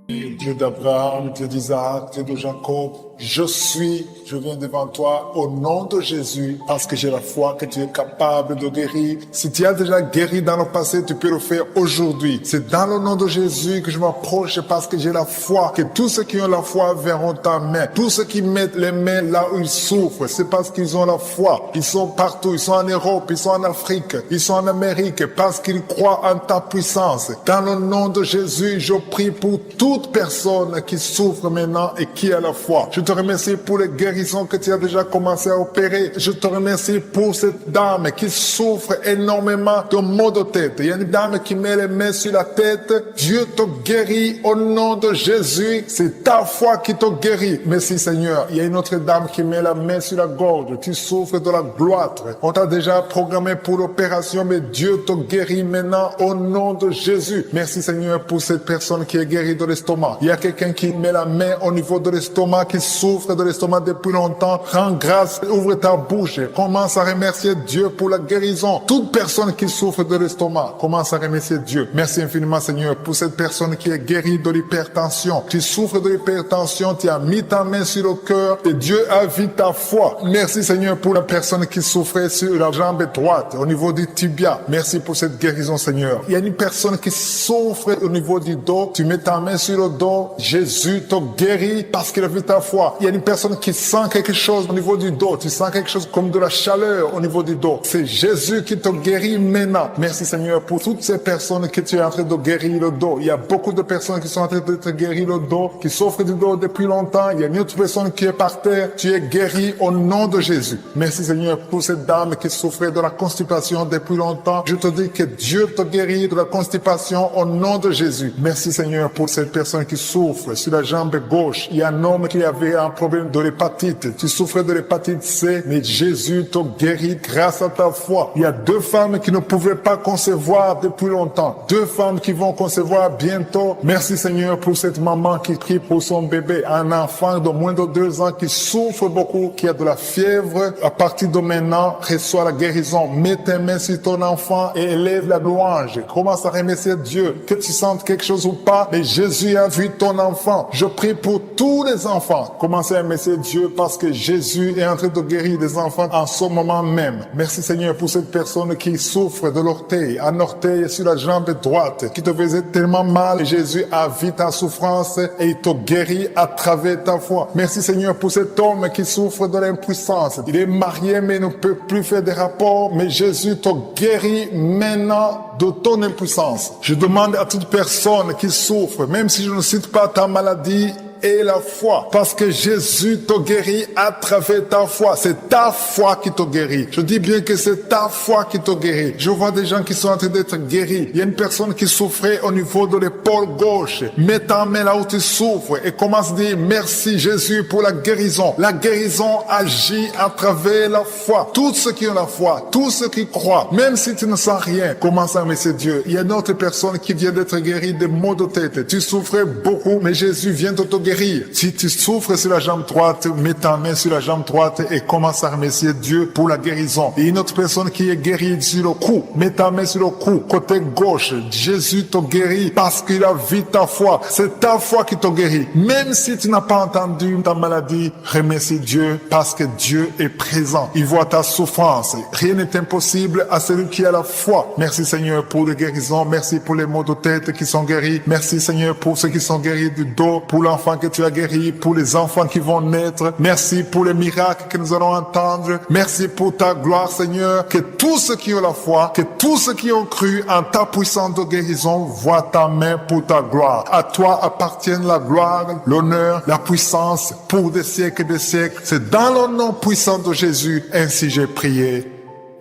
Dieu d'Abraham, Dieu d'Isaac, Dieu de Jacob, je viens devant toi au nom de Jésus parce que j'ai la foi que tu es capable de guérir. Si tu as déjà guéri dans le passé, tu peux le faire aujourd'hui. C'est dans le nom de Jésus que je m'approche parce que j'ai la foi que tous ceux qui ont la foi verront ta main. Tous ceux qui mettent les mains là où ils souffrent, c'est parce qu'ils ont la foi. Ils sont partout, ils sont en Europe, ils sont en Afrique, ils sont en Amérique parce qu'ils croient en ta puissance. Dans le nom de Jésus, je prie pour toute personne qui souffre maintenant et qui a la foi. Je te remercie pour les guérisons que tu as déjà commencé à opérer. Je te remercie pour cette dame qui souffre énormément de maux de tête. Il y a une dame qui met les mains sur la tête. Dieu te guérit au nom de Jésus. C'est ta foi qui te guérit. Merci Seigneur. Il y a une autre dame qui met la main sur la gorge. Tu souffres de la gloire. On t'a déjà programmé pour l'opération, mais Dieu te guérit maintenant au nom de Jésus. Merci Seigneur pour cette personne qui est guérie de l'estomac. Il y a quelqu'un qui met la main au niveau de l'estomac, qui souffre de l'estomac depuis longtemps. Rends grâce, ouvre ta bouche, commence à remercier Dieu pour la guérison. Toute personne qui souffre de l'estomac, commence à remercier Dieu. Merci infiniment Seigneur pour cette personne qui est guérie de l'hypertension. Tu souffres de l'hypertension, tu as mis ta main sur le cœur et Dieu a vu ta foi. Merci Seigneur pour la personne qui souffrait sur la jambe droite, au niveau du tibia. Merci pour cette guérison Seigneur. Il y a une personne qui souffre au niveau du dos, tu mets ta main sur le dos, Jésus te guérit parce qu'il a vu ta foi. Il y a une personne qui sent quelque chose au niveau du dos. Tu sens quelque chose comme de la chaleur au niveau du dos. C'est Jésus qui te guérit maintenant. Merci Seigneur pour toutes ces personnes que tu es en train de guérir le dos. Il y a beaucoup de personnes qui sont en train de te guérir le dos, qui souffrent du dos depuis longtemps. Il y a une autre personne qui est par terre. Tu es guéri au nom de Jésus. Merci Seigneur pour cette dame qui souffrait de la constipation depuis longtemps. Je te dis que Dieu te guérit de la constipation au nom de Jésus. Merci Seigneur pour cette personne qui souffre sur la jambe gauche. Il y a un homme qui avait un problème de l'hépatite. Tu souffrais de l'hépatite C, mais Jésus te guérit grâce à ta foi. Il y a 2 femmes qui ne pouvaient pas concevoir depuis longtemps. 2 femmes qui vont concevoir bientôt. Merci Seigneur pour cette maman qui prie pour son bébé. Un enfant de moins de 2 ans qui souffre beaucoup, qui a de la fièvre. À partir de maintenant, reçois la guérison. Mets tes mains sur ton enfant et élève la louange. Commence à remercier Dieu. Que tu sentes quelque chose ou pas, mais Jésus a vu ton enfant. Je prie pour tous les enfants. Commencez à remercier Dieu parce que Jésus est en train de guérir des enfants en ce moment même. Merci Seigneur pour cette personne qui souffre de l'orteil, un orteil sur la jambe droite, qui te faisait tellement mal. Jésus a vu ta souffrance et il te guérit à travers ta foi. Merci Seigneur pour cet homme qui souffre de l'impuissance. Il est marié mais ne peut plus faire des rapports, mais Jésus te guérit maintenant de ton impuissance. Je demande à toute personne qui souffre, même si je ne cite pas ta maladie, et la foi. Parce que Jésus te guérit à travers ta foi. C'est ta foi qui te guérit. Je dis bien que c'est ta foi qui te guérit. Je vois des gens qui sont en train d'être guéris. Il y a une personne qui souffrait au niveau de l'épaule gauche. Mets ta main là où tu souffres et commence à dire merci Jésus pour la guérison. La guérison agit à travers la foi. Tous ceux qui ont la foi, tous ceux qui croient, même si tu ne sens rien, commence à remercier Dieu. Il y a une autre personne qui vient d'être guérie de maux de tête. Tu souffrais beaucoup, mais Jésus vient de te guérir guéri. Si tu souffres sur la jambe droite, mets ta main sur la jambe droite et commence à remercier Dieu pour la guérison. Et une autre personne qui est guérie sur le cou, mets ta main sur le cou, côté gauche. Jésus te guérit parce qu'il a vu ta foi. C'est ta foi qui te guérit. Même si tu n'as pas entendu ta maladie, remercie Dieu parce que Dieu est présent. Il voit ta souffrance. Rien n'est impossible à celui qui a la foi. Merci Seigneur pour les guérisons. Merci pour les maux de tête qui sont guéris. Merci Seigneur pour ceux qui sont guéris du dos, pour l'enfant que tu as guéri, pour les enfants qui vont naître. Merci pour les miracles que nous allons entendre. Merci pour ta gloire Seigneur. Que tous ceux qui ont la foi, que tous ceux qui ont cru en ta puissance de guérison voient ta main pour ta gloire. À toi appartiennent la gloire, l'honneur, la puissance pour des siècles et des siècles. C'est dans le nom puissant de Jésus, ainsi j'ai prié.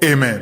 Amen.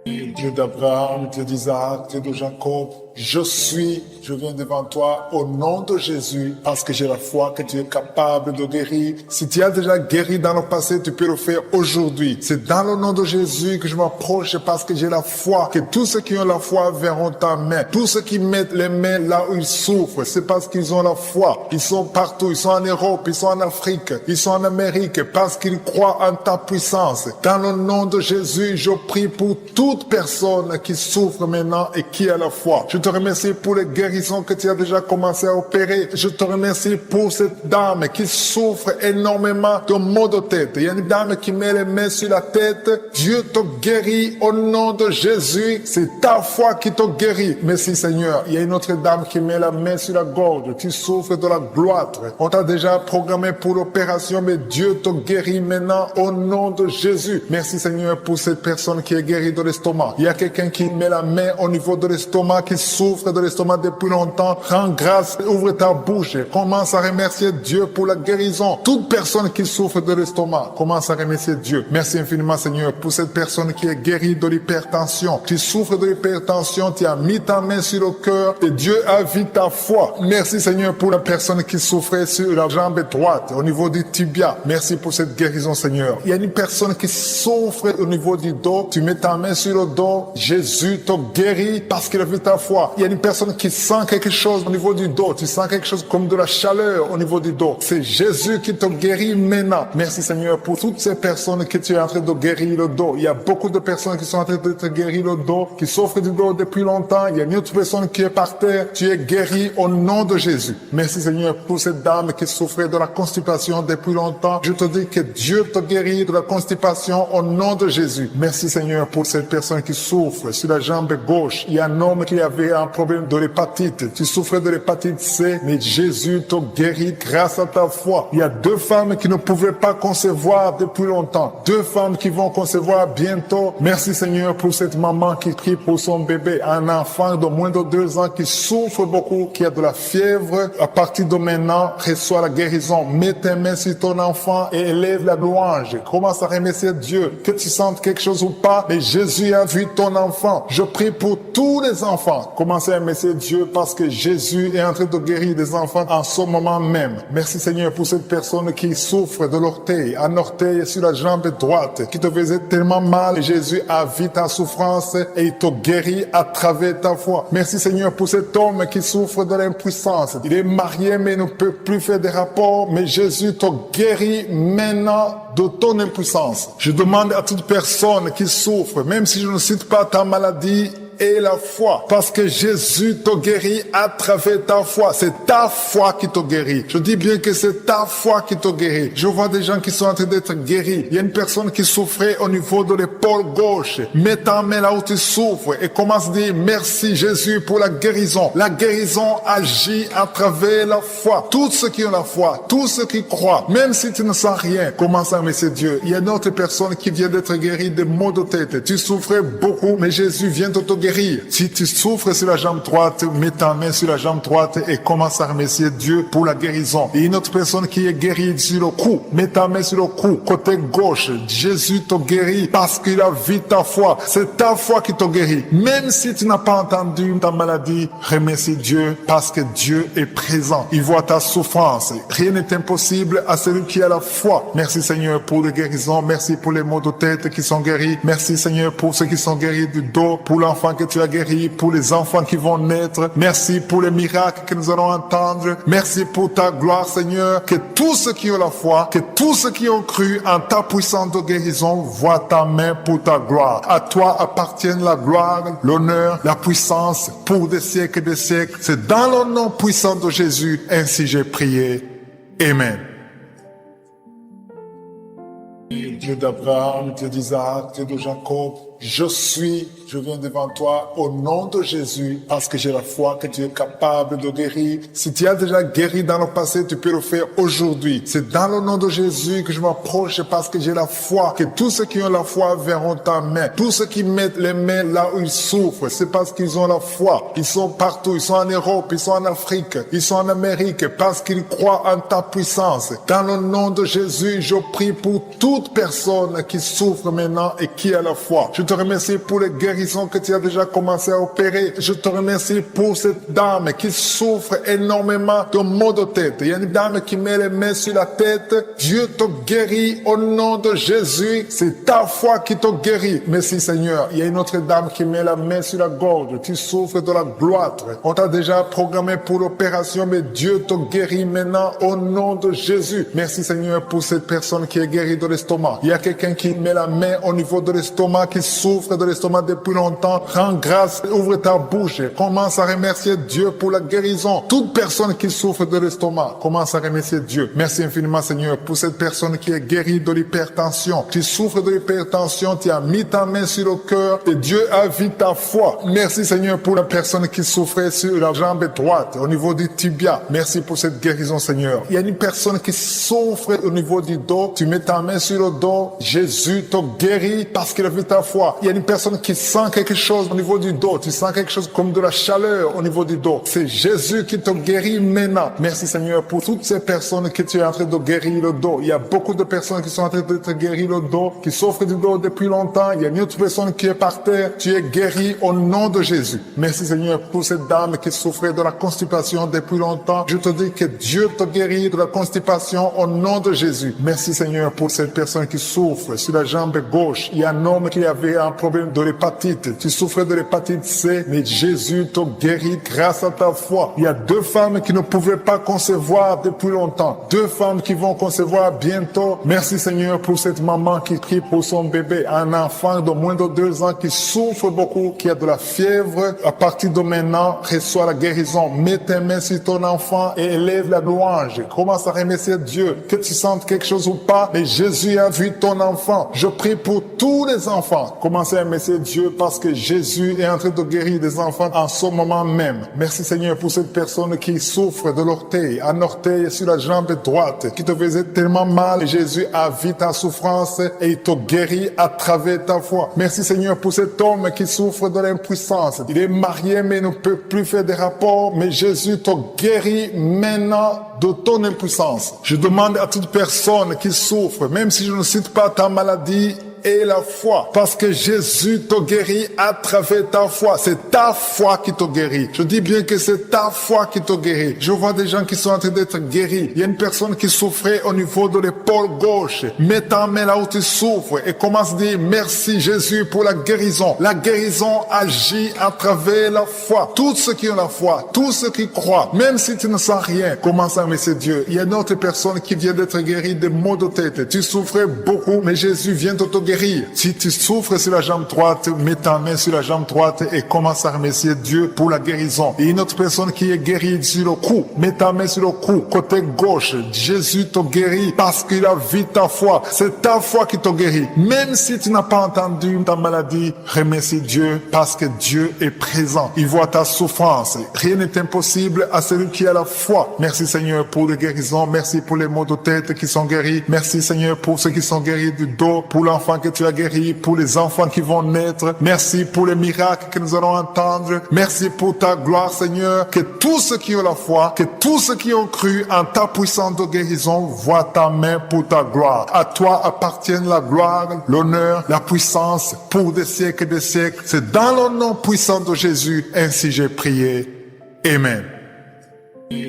Dieu d'Abraham, Dieu d'Isaac, Dieu de Jacob, je viens devant toi au nom de Jésus parce que j'ai la foi que tu es capable de guérir. Si tu as déjà guéri dans le passé, tu peux le faire aujourd'hui. C'est dans le nom de Jésus que je m'approche parce que j'ai la foi que tous ceux qui ont la foi verront ta main. Tous ceux qui mettent les mains là où ils souffrent, c'est parce qu'ils ont la foi. Ils sont partout, ils sont en Europe, ils sont en Afrique, ils sont en Amérique parce qu'ils croient en ta puissance. Dans le nom de Jésus, je prie pour toute personne qui souffre maintenant et qui a la foi. Je te remercie pour les guérisons que tu as déjà commencé à opérer. Je te remercie pour cette dame qui souffre énormément de maux de tête. Il y a une dame qui met les mains sur la tête. Dieu te guérit au nom de Jésus. C'est ta foi qui te guérit. Merci Seigneur. Il y a une autre dame qui met la main sur la gorge. Tu souffres de la gloire. On t'a déjà programmé pour l'opération, mais Dieu te guérit maintenant au nom de Jésus. Merci Seigneur pour cette personne qui est guérie de l'estomac. Il y a quelqu'un qui met la main au niveau de l'estomac, qui souffre de l'estomac depuis longtemps. Rends grâce, ouvre ta bouche, commence à remercier Dieu pour la guérison. Toute personne qui souffre de l'estomac, commence à remercier Dieu. Merci infiniment Seigneur pour cette personne qui est guérie de l'hypertension. Tu souffres de l'hypertension, tu as mis ta main sur le cœur et Dieu a vu ta foi. Merci Seigneur pour la personne qui souffrait sur la jambe droite, au niveau du tibia. Merci pour cette guérison Seigneur. Il y a une personne qui souffre au niveau du dos, tu mets ta main sur le dos, Jésus te guérit parce qu'il a vu ta foi. Il y a une personne qui sent quelque chose au niveau du dos. Tu sens quelque chose comme de la chaleur au niveau du dos. C'est Jésus qui te guérit maintenant. Merci Seigneur pour toutes ces personnes que tu es en train de guérir le dos. Il y a beaucoup de personnes qui sont en train de te guérir le dos, qui souffrent du dos depuis longtemps. Il y a une autre personne qui est par terre. Tu es guéri au nom de Jésus. Merci Seigneur pour cette dame qui souffrait de la constipation depuis longtemps. Je te dis que Dieu te guérit de la constipation au nom de Jésus. Merci Seigneur pour cette personne qui souffre sur la jambe gauche. Il y a un homme qui avait un problème de l'hépatite. Tu souffrais de l'hépatite C, mais Jésus te guérit grâce à ta foi. Il y a 2 femmes qui ne pouvaient pas concevoir depuis longtemps. 2 femmes qui vont concevoir bientôt. Merci Seigneur pour cette maman qui prie pour son bébé. Un enfant de moins de 2 ans qui souffre beaucoup, qui a de la fièvre. À partir de maintenant, reçois la guérison. Mets tes mains sur ton enfant et élève la louange. Commence à remercier Dieu. Que tu sentes quelque chose ou pas, mais Jésus a vu ton enfant. Je prie pour tous les enfants. Commencez à remercier Dieu parce que Jésus est en train de guérir des enfants en ce moment même. Merci Seigneur pour cette personne qui souffre de l'orteil, un orteil sur la jambe droite, qui te faisait tellement mal. Jésus a vu ta souffrance et il te guérit à travers ta foi. Merci Seigneur pour cet homme qui souffre de l'impuissance. Il est marié mais ne peut plus faire des rapports, mais Jésus te guérit maintenant de ton impuissance. Je demande à toute personne qui souffre, même si je ne cite pas ta maladie, et la foi, parce que Jésus te guérit à travers ta foi. C'est ta foi qui te guérit. Je dis bien que c'est ta foi qui te guérit. Je vois des gens qui sont en train d'être guéris. Il y a une personne qui souffrait au niveau de l'épaule gauche. Mets ta main là où tu souffres et commence à dire merci Jésus pour la guérison. La guérison agit à travers la foi. Tous ceux qui ont la foi, tous ceux qui croient, même si tu ne sens rien, commence à remercier Dieu. Il y a une autre personne qui vient d'être guérie de maux de tête. Tu souffrais beaucoup, mais Jésus vient de te guérir. Si tu souffres sur la jambe droite, mets ta main sur la jambe droite et commence à remercier Dieu pour la guérison. Et une autre personne qui est guérie sur le cou, mets ta main sur le cou, côté gauche. Jésus te guérit parce qu'il a vu ta foi. C'est ta foi qui te guérit. Même si tu n'as pas entendu ta maladie, remercie Dieu parce que Dieu est présent. Il voit ta souffrance. Rien n'est impossible à celui qui a la foi. Merci Seigneur pour les guérisons. Merci pour les maux de tête qui sont guéris. Merci Seigneur pour ceux qui sont guéris du dos, pour l'enfant l'enfant que tu as guéri, pour les enfants qui vont naître. Merci pour les miracles que nous allons entendre. Merci pour ta gloire, Seigneur. Que tous ceux qui ont la foi, que tous ceux qui ont cru en ta puissante guérison voient ta main pour ta gloire. À toi appartiennent la gloire, l'honneur, la puissance pour des siècles et des siècles. C'est dans le nom puissant de Jésus, ainsi j'ai prié. Amen. Dieu d'Abraham, Dieu d'Isaac, Dieu de Jacob, je viens devant toi au nom de Jésus parce que j'ai la foi que tu es capable de guérir. Si tu as déjà guéri dans le passé, tu peux le faire aujourd'hui. C'est dans le nom de Jésus que je m'approche parce que j'ai la foi que tous ceux qui ont la foi verront ta main. Tous ceux qui mettent les mains là où ils souffrent, c'est parce qu'ils ont la foi. Ils sont partout, ils sont en Europe, ils sont en Afrique, ils sont en Amérique parce qu'ils croient en ta puissance. Dans le nom de Jésus, je prie pour toute personne qui souffre maintenant et qui a la foi. Je te remercie pour les guérisons que tu as déjà commencé à opérer. Je te remercie pour cette dame qui souffre énormément de maux de tête. Il y a une dame qui met les mains sur la tête. Dieu te guérit au nom de Jésus. C'est ta foi qui te guérit. Merci Seigneur. Il y a une autre dame qui met la main sur la gorge. Tu souffres de la gloître. On t'a déjà programmé pour l'opération, mais Dieu te guérit maintenant au nom de Jésus. Merci Seigneur pour cette personne qui est guérie de l'estomac. Il y a quelqu'un qui met la main au niveau de l'estomac, qui souffre de l'estomac depuis longtemps. Rends grâce, ouvre ta bouche. Commence à remercier Dieu pour la guérison. Toute personne qui souffre de l'estomac, commence à remercier Dieu. Merci infiniment Seigneur pour cette personne qui est guérie de l'hypertension. Tu souffres de l'hypertension, tu as mis ta main sur le cœur et Dieu a vu ta foi. Merci Seigneur pour la personne qui souffrait sur la jambe droite, au niveau du tibia. Merci pour cette guérison Seigneur. Il y a une personne qui souffre au niveau du dos. Tu mets ta main sur le dos. Jésus te guérit parce qu'il a vu ta foi. Il y a une personne qui sent quelque chose au niveau du dos. Tu sens quelque chose comme de la chaleur au niveau du dos. C'est Jésus qui te guérit maintenant. Merci Seigneur pour toutes ces personnes que tu es en train de guérir le dos. Il y a beaucoup de personnes qui sont en train de te guérir le dos, qui souffrent du dos depuis longtemps. Il y a une autre personne qui est par terre. Tu es guéri au nom de Jésus. Merci Seigneur pour cette dame qui souffrait de la constipation depuis longtemps. Je te dis que Dieu te guérit de la constipation au nom de Jésus. Merci Seigneur pour cette personne qui souffre sur la jambe gauche. Il y a un homme qui avait un problème de l'hépatite. Tu souffrais de l'hépatite C, mais Jésus te guérit grâce à ta foi. Il y a 2 femmes qui ne pouvaient pas concevoir depuis longtemps. 2 femmes qui vont concevoir bientôt. Merci Seigneur pour cette maman qui prie pour son bébé. Un enfant de moins de 2 ans qui souffre beaucoup, qui a de la fièvre. À partir de maintenant, reçois la guérison. Mets tes mains sur ton enfant et élève la louange. Commence à remercier Dieu. Que tu sentes quelque chose ou pas, mais Jésus a vu ton enfant. Je prie pour tous les enfants. Commencez à remercier Dieu parce que Jésus est en train de guérir des enfants en ce moment même. Merci Seigneur pour cette personne qui souffre de l'orteil, un orteil sur la jambe droite, qui te faisait tellement mal. Jésus a vu ta souffrance et il te guérit à travers ta foi. Merci Seigneur pour cet homme qui souffre de l'impuissance. Il est marié mais ne peut plus faire des rapports, mais Jésus te guérit maintenant de ton impuissance. Je demande à toute personne qui souffre, même si je ne cite pas ta maladie, et la foi. Parce que Jésus te guérit à travers ta foi. C'est ta foi qui te guérit. Je dis bien que c'est ta foi qui te guérit. Je vois des gens qui sont en train d'être guéris. Il y a une personne qui souffrait au niveau de l'épaule gauche. Mets ta main là où tu souffres et commence à dire merci Jésus pour la guérison. La guérison agit à travers la foi. Tous ceux qui ont la foi, tous ceux qui croient, même si tu ne sens rien, commence à remercier Dieu. Il y a une autre personne qui vient d'être guérie des maux de tête. Tu souffrais beaucoup, mais Jésus vient de te guérir. Si tu souffres sur la jambe droite, mets ta main sur la jambe droite et commence à remercier Dieu pour la guérison. Et une autre personne qui est guérie sur le cou, mets ta main sur le cou, côté gauche. Jésus te guérit parce qu'il a vu ta foi. C'est ta foi qui te guérit. Même si tu n'as pas entendu ta maladie, remercie Dieu parce que Dieu est présent. Il voit ta souffrance. Rien n'est impossible à celui qui a la foi. Merci Seigneur pour les guérisons. Merci pour les maux de tête qui sont guéris. Merci Seigneur pour ceux qui sont guéris du dos, pour l'enfant que tu as guéri, pour les enfants qui vont naître. Merci pour les miracles que nous allons entendre. Merci pour ta gloire, Seigneur. Que tous ceux qui ont la foi, que tous ceux qui ont cru en ta puissance de guérison voient ta main pour ta gloire. À toi appartiennent la gloire, l'honneur, la puissance pour des siècles et des siècles. C'est dans le nom puissant de Jésus, ainsi j'ai prié. Amen.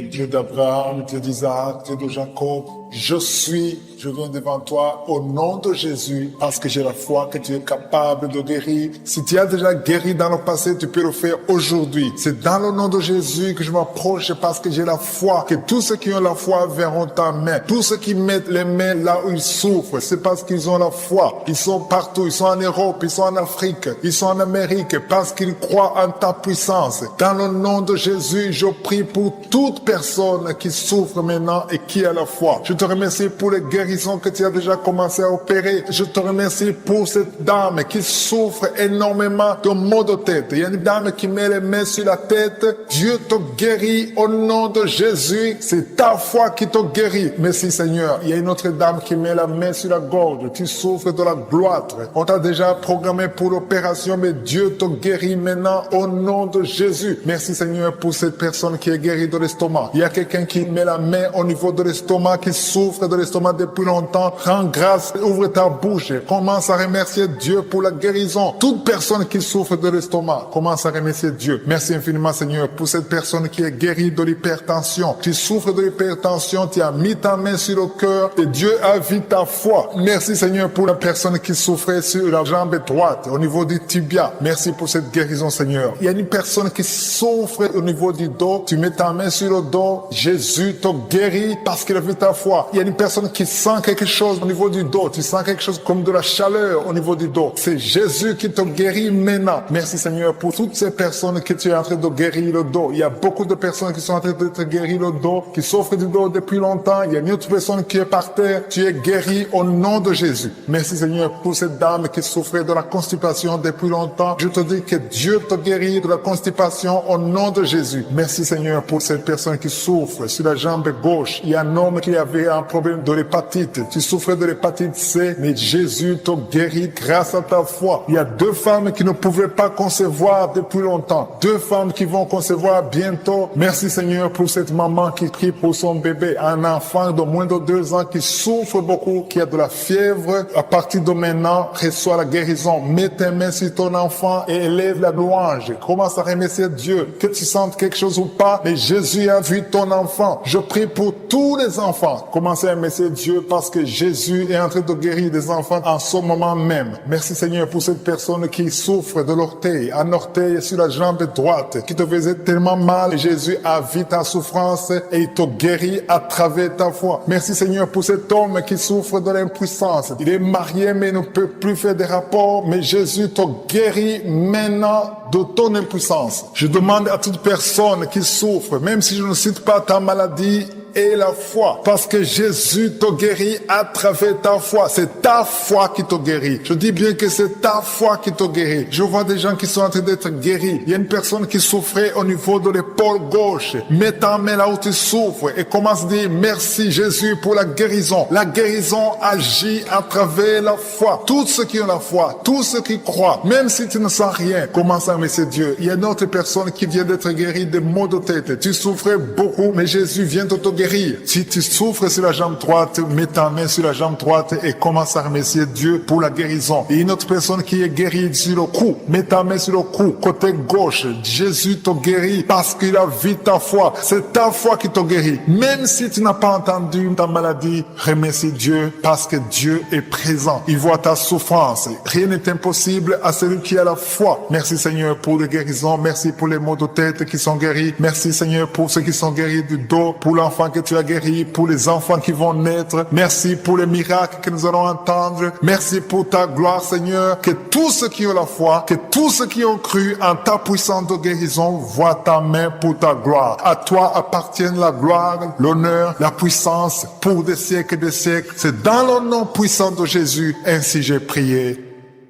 Dieu d'Abraham, Dieu d'Isaac, Dieu de Jacob, je viens devant toi au nom de Jésus parce que j'ai la foi que tu es capable de guérir. Si tu as déjà guéri dans le passé, tu peux le faire aujourd'hui. C'est dans le nom de Jésus que je m'approche parce que j'ai la foi que tous ceux qui ont la foi verront ta main. Tous ceux qui mettent les mains là où ils souffrent, c'est parce qu'ils ont la foi. Ils sont partout, ils sont en Europe, ils sont en Afrique, ils sont en Amérique parce qu'ils croient en ta puissance. Dans le nom de Jésus, je prie pour toute personne qui souffre maintenant et qui a la foi. Je te remercie pour les guérisons que tu as déjà commencé à opérer. Je te remercie pour cette dame qui souffre énormément de maux de tête. Il y a une dame qui met les mains sur la tête. Dieu te guérit au nom de Jésus. C'est ta foi qui te guérit. Merci Seigneur. Il y a une autre dame qui met la main sur la gorge. Tu souffres de la gloître. On t'a déjà programmé pour l'opération, mais Dieu te guérit maintenant au nom de Jésus. Merci Seigneur pour cette personne qui est guérie de l'estomac. Il y a quelqu'un qui met la main au niveau de l'estomac, qui souffre de l'estomac depuis longtemps. Rends grâce, ouvre ta bouche. Commence à remercier Dieu pour la guérison. Toute personne qui souffre de l'estomac, commence à remercier Dieu. Merci infiniment Seigneur pour cette personne qui est guérie de l'hypertension. Tu souffres de l'hypertension, tu as mis ta main sur le cœur et Dieu a vu ta foi. Merci Seigneur pour la personne qui souffrait sur la jambe droite, au niveau du tibia. Merci pour cette guérison Seigneur. Il y a une personne qui souffre au niveau du dos. Tu mets ta main sur le dos. Jésus te guérit parce qu'il a vu ta foi. Il y a une personne qui sent quelque chose au niveau du dos. Tu sens quelque chose comme de la chaleur au niveau du dos. C'est Jésus qui te guérit maintenant. Merci Seigneur pour toutes ces personnes que tu es en train de guérir le dos. Il y a beaucoup de personnes qui sont en train de te guérir le dos, qui souffrent du dos depuis longtemps. Il y a une autre personne qui est par terre. Tu es guéri au nom de Jésus. Merci Seigneur pour cette dame qui souffrait de la constipation depuis longtemps. Je te dis que Dieu te guérit de la constipation au nom de Jésus. Merci Seigneur pour cette personne qui souffre sur la jambe gauche. Il y a un homme qui avait un problème de l'hépatite. Tu souffrais de l'hépatite C, mais Jésus te guérit grâce à ta foi. Il y a 2 femmes qui ne pouvaient pas concevoir depuis longtemps. 2 femmes qui vont concevoir bientôt. Merci Seigneur pour cette maman qui prie pour son bébé. Un enfant de moins de 2 ans qui souffre beaucoup, qui a de la fièvre. À partir de maintenant, reçois la guérison. Mets tes mains sur ton enfant et élève la louange. Commence à remercier Dieu. Que tu sentes quelque chose ou pas, mais Jésus a vu ton enfant. Je prie pour tous les enfants. Commencez à remercier Dieu parce que Jésus est en train de guérir des enfants en ce moment même. Merci Seigneur pour cette personne qui souffre de l'orteil, un orteil sur la jambe droite, qui te faisait tellement mal. Jésus a vu ta souffrance et il te guérit à travers ta foi. Merci Seigneur pour cet homme qui souffre de l'impuissance. Il est marié mais ne peut plus faire des rapports, mais Jésus te guérit maintenant de ton impuissance. Je demande à toute personne qui souffre, même si je ne cite pas ta maladie, et la foi. Parce que Jésus te guérit à travers ta foi. C'est ta foi qui te guérit. Je dis bien que c'est ta foi qui te guérit. Je vois des gens qui sont en train d'être guéris. Il y a une personne qui souffrait au niveau de l'épaule gauche. Mets ta main là où tu souffres et commence à dire merci Jésus pour la guérison. La guérison agit à travers la foi. Tous ceux qui ont la foi, tous ceux qui croient, même si tu ne sens rien, commence à remercier Dieu. Il y a une autre personne qui vient d'être guérie des maux de tête. Tu souffrais beaucoup, mais Jésus vient de te guérir. Si tu souffres sur la jambe droite, mets ta main sur la jambe droite et commence à remercier Dieu pour la guérison. Et une autre personne qui est guérie sur le cou, mets ta main sur le cou, côté gauche. Jésus te guérit parce qu'il a vu ta foi. C'est ta foi qui te guérit. Même si tu n'as pas entendu ta maladie, remercie Dieu parce que Dieu est présent. Il voit ta souffrance. Rien n'est impossible à celui qui a la foi. Merci Seigneur pour les guérisons. Merci pour les maux de tête qui sont guéris. Merci Seigneur pour ceux qui sont guéris du dos, pour l'enfant que tu as guéri, pour les enfants qui vont naître. Merci pour les miracles que nous allons entendre. Merci pour ta gloire, Seigneur. Que tous ceux qui ont la foi, que tous ceux qui ont cru en ta puissance de guérison voient ta main pour ta gloire. À toi appartiennent la gloire, l'honneur, la puissance pour des siècles et des siècles. C'est dans le nom puissant de Jésus, ainsi j'ai prié.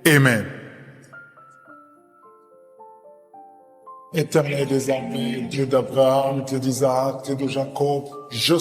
Amen. Éternel des armées, Dieu d'Abraham, Dieu d'Isaac, Dieu de Jacob, je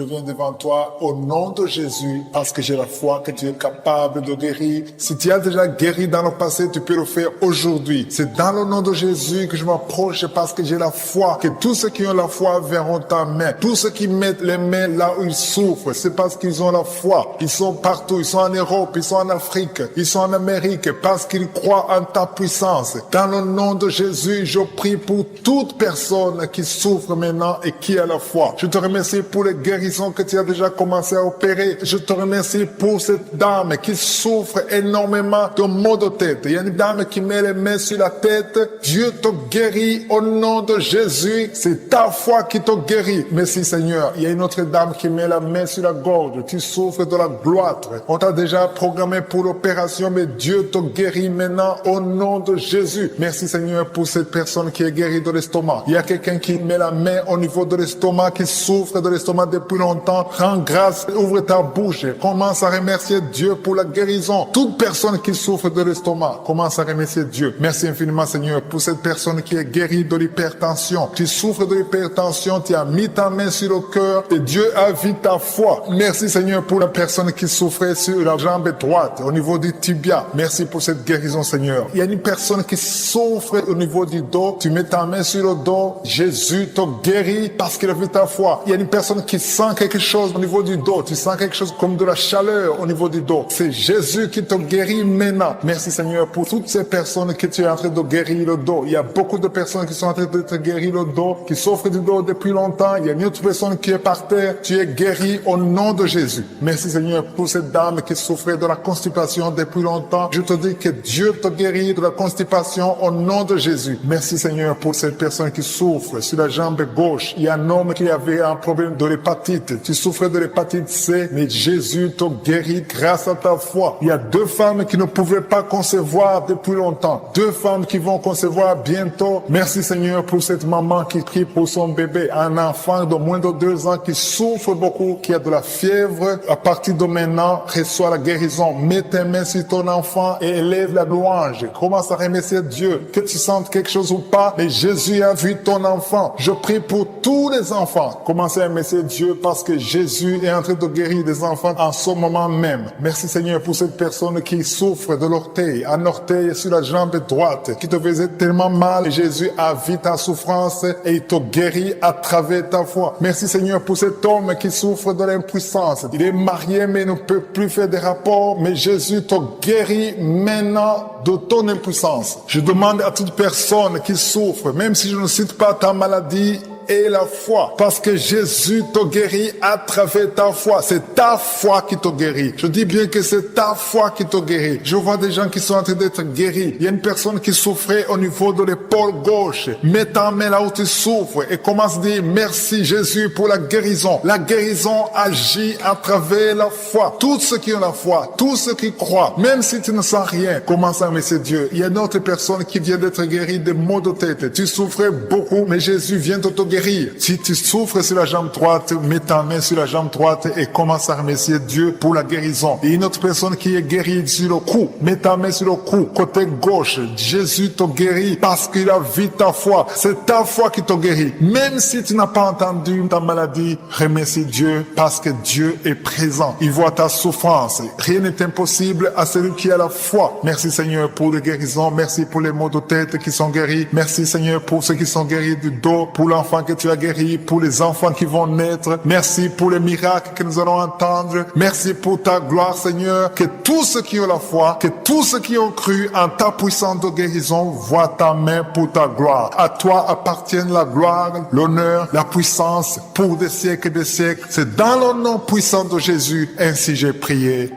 viens devant toi au nom de Jésus parce que j'ai la foi que tu es capable de guérir. Si tu as déjà guéri dans le passé, tu peux le faire aujourd'hui. C'est dans le nom de Jésus que je m'approche parce que j'ai la foi que tous ceux qui ont la foi verront ta main. Tous ceux qui mettent les mains là où ils souffrent, c'est parce qu'ils ont la foi. Ils sont partout, ils sont en Europe, ils sont en Afrique, ils sont en Amérique parce qu'ils croient en ta puissance. Dans le nom de Jésus, je je prie pour toute personne qui souffre maintenant et qui a la foi. Je te remercie pour les guérisons que tu as déjà commencé à opérer. Je te remercie pour cette dame qui souffre énormément de maux de tête. Il y a une dame qui met les mains sur la tête. Dieu te guérit au nom de Jésus. C'est ta foi qui te guérit. Merci Seigneur. Il y a une autre dame qui met la main sur la gorge. Tu souffres de la gloître. On t'a déjà programmé pour l'opération, mais Dieu te guérit maintenant au nom de Jésus. Merci Seigneur pour cette personne qui est guérie de l'estomac. Il y a quelqu'un qui met la main au niveau de l'estomac, qui souffre de l'estomac depuis longtemps. Rends grâce, ouvre ta bouche. Commence à remercier Dieu pour la guérison. Toute personne qui souffre de l'estomac, commence à remercier Dieu. Merci infiniment Seigneur pour cette personne qui est guérie de l'hypertension. Tu souffres de l'hypertension, tu as mis ta main sur le cœur et Dieu a vu ta foi. Merci Seigneur pour la personne qui souffrait sur la jambe droite, au niveau du tibia. Merci pour cette guérison Seigneur. Il y a une personne qui souffre au niveau du dos. Tu mets ta main sur le dos. Jésus te guérit parce qu'il a vu ta foi. Il y a une personne qui sent quelque chose au niveau du dos. Tu sens quelque chose comme de la chaleur au niveau du dos. C'est Jésus qui te guérit maintenant. Merci Seigneur pour toutes ces personnes que tu es en train de guérir le dos. Il y a beaucoup de personnes qui sont en train de te guérir le dos, qui souffrent du dos depuis longtemps. Il y a une autre personne qui est par terre. Tu es guéri au nom de Jésus. Merci Seigneur pour cette dame qui souffrait de la constipation depuis longtemps. Je te dis que Dieu te guérit de la constipation au nom de Jésus. Merci Seigneur pour cette personne qui souffre sur la jambe gauche. Il y a un homme qui avait un problème de l'hépatite. Tu souffrais de l'hépatite C, mais Jésus te guérit grâce à ta foi. Il y a 2 femmes qui ne pouvaient pas concevoir depuis longtemps. 2 femmes qui vont concevoir bientôt. Merci Seigneur pour cette maman qui prie pour son bébé. Un enfant de moins de 2 ans qui souffre beaucoup, qui a de la fièvre. À partir de maintenant, reçois la guérison. Mets tes mains sur ton enfant et élève la louange. Commence à remercier Dieu. Que tu sentes quelque chose ou pas, mais Jésus a vu ton enfant. Je prie pour tous les enfants. Commencez à remercier Dieu parce que Jésus est en train de guérir des enfants en ce moment même. Merci Seigneur pour cette personne qui souffre de l'orteil, un orteil sur la jambe droite, qui te faisait tellement mal. Jésus a vu ta souffrance et il te guérit à travers ta foi. Merci Seigneur pour cet homme qui souffre de l'impuissance. Il est marié mais ne peut plus faire des rapports, mais Jésus te guérit maintenant de ton impuissance. Je demande à toute personne qui souffre, même si je ne cite pas ta maladie, et la foi, parce que Jésus te guérit à travers ta foi. C'est ta foi qui te guérit. Je dis bien que c'est ta foi qui te guérit. Je vois des gens qui sont en train d'être guéris. Il y a une personne qui souffrait au niveau de l'épaule gauche. Mets ta main là où tu souffres et commence à dire merci Jésus pour la guérison. La guérison agit à travers la foi. Tous ceux qui ont la foi, tous ceux qui croient, même si tu ne sens rien, commence à remercier Dieu. Il y a une autre personne qui vient d'être guérie des maux de tête. Tu souffrais beaucoup, mais Jésus vient de te guérir. Si tu souffres sur la jambe droite, mets ta main sur la jambe droite et commence à remercier Dieu pour la guérison. Et une autre personne qui est guérie sur le cou, mets ta main sur le cou, côté gauche. Jésus te guérit parce qu'il a vu ta foi. C'est ta foi qui te guérit. Même si tu n'as pas entendu ta maladie, remercie Dieu parce que Dieu est présent. Il voit ta souffrance. Rien n'est impossible à celui qui a la foi. Merci Seigneur pour les guérisons. Merci pour les maux de tête qui sont guéris. Merci Seigneur pour ceux qui sont guéris du dos, pour l'enfant que tu as guéri, pour les enfants qui vont naître. Merci pour les miracles que nous allons entendre. Merci pour ta gloire, Seigneur. Que tous ceux qui ont la foi, que tous ceux qui ont cru en ta puissance de guérison voient ta main pour ta gloire. À toi appartiennent la gloire, l'honneur, la puissance pour des siècles et des siècles. C'est dans le nom puissant de Jésus, ainsi j'ai prié.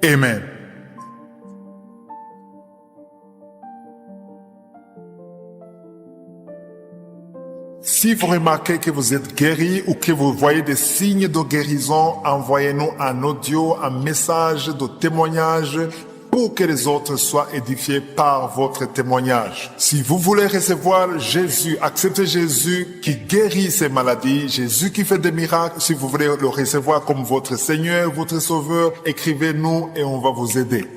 Amen. Si vous remarquez que vous êtes guéri ou que vous voyez des signes de guérison, envoyez-nous un audio, un message de témoignage pour que les autres soient édifiés par votre témoignage. Si vous voulez recevoir Jésus, accepter Jésus qui guérit ces maladies, Jésus qui fait des miracles, si vous voulez le recevoir comme votre Seigneur, votre Sauveur, écrivez-nous et on va vous aider.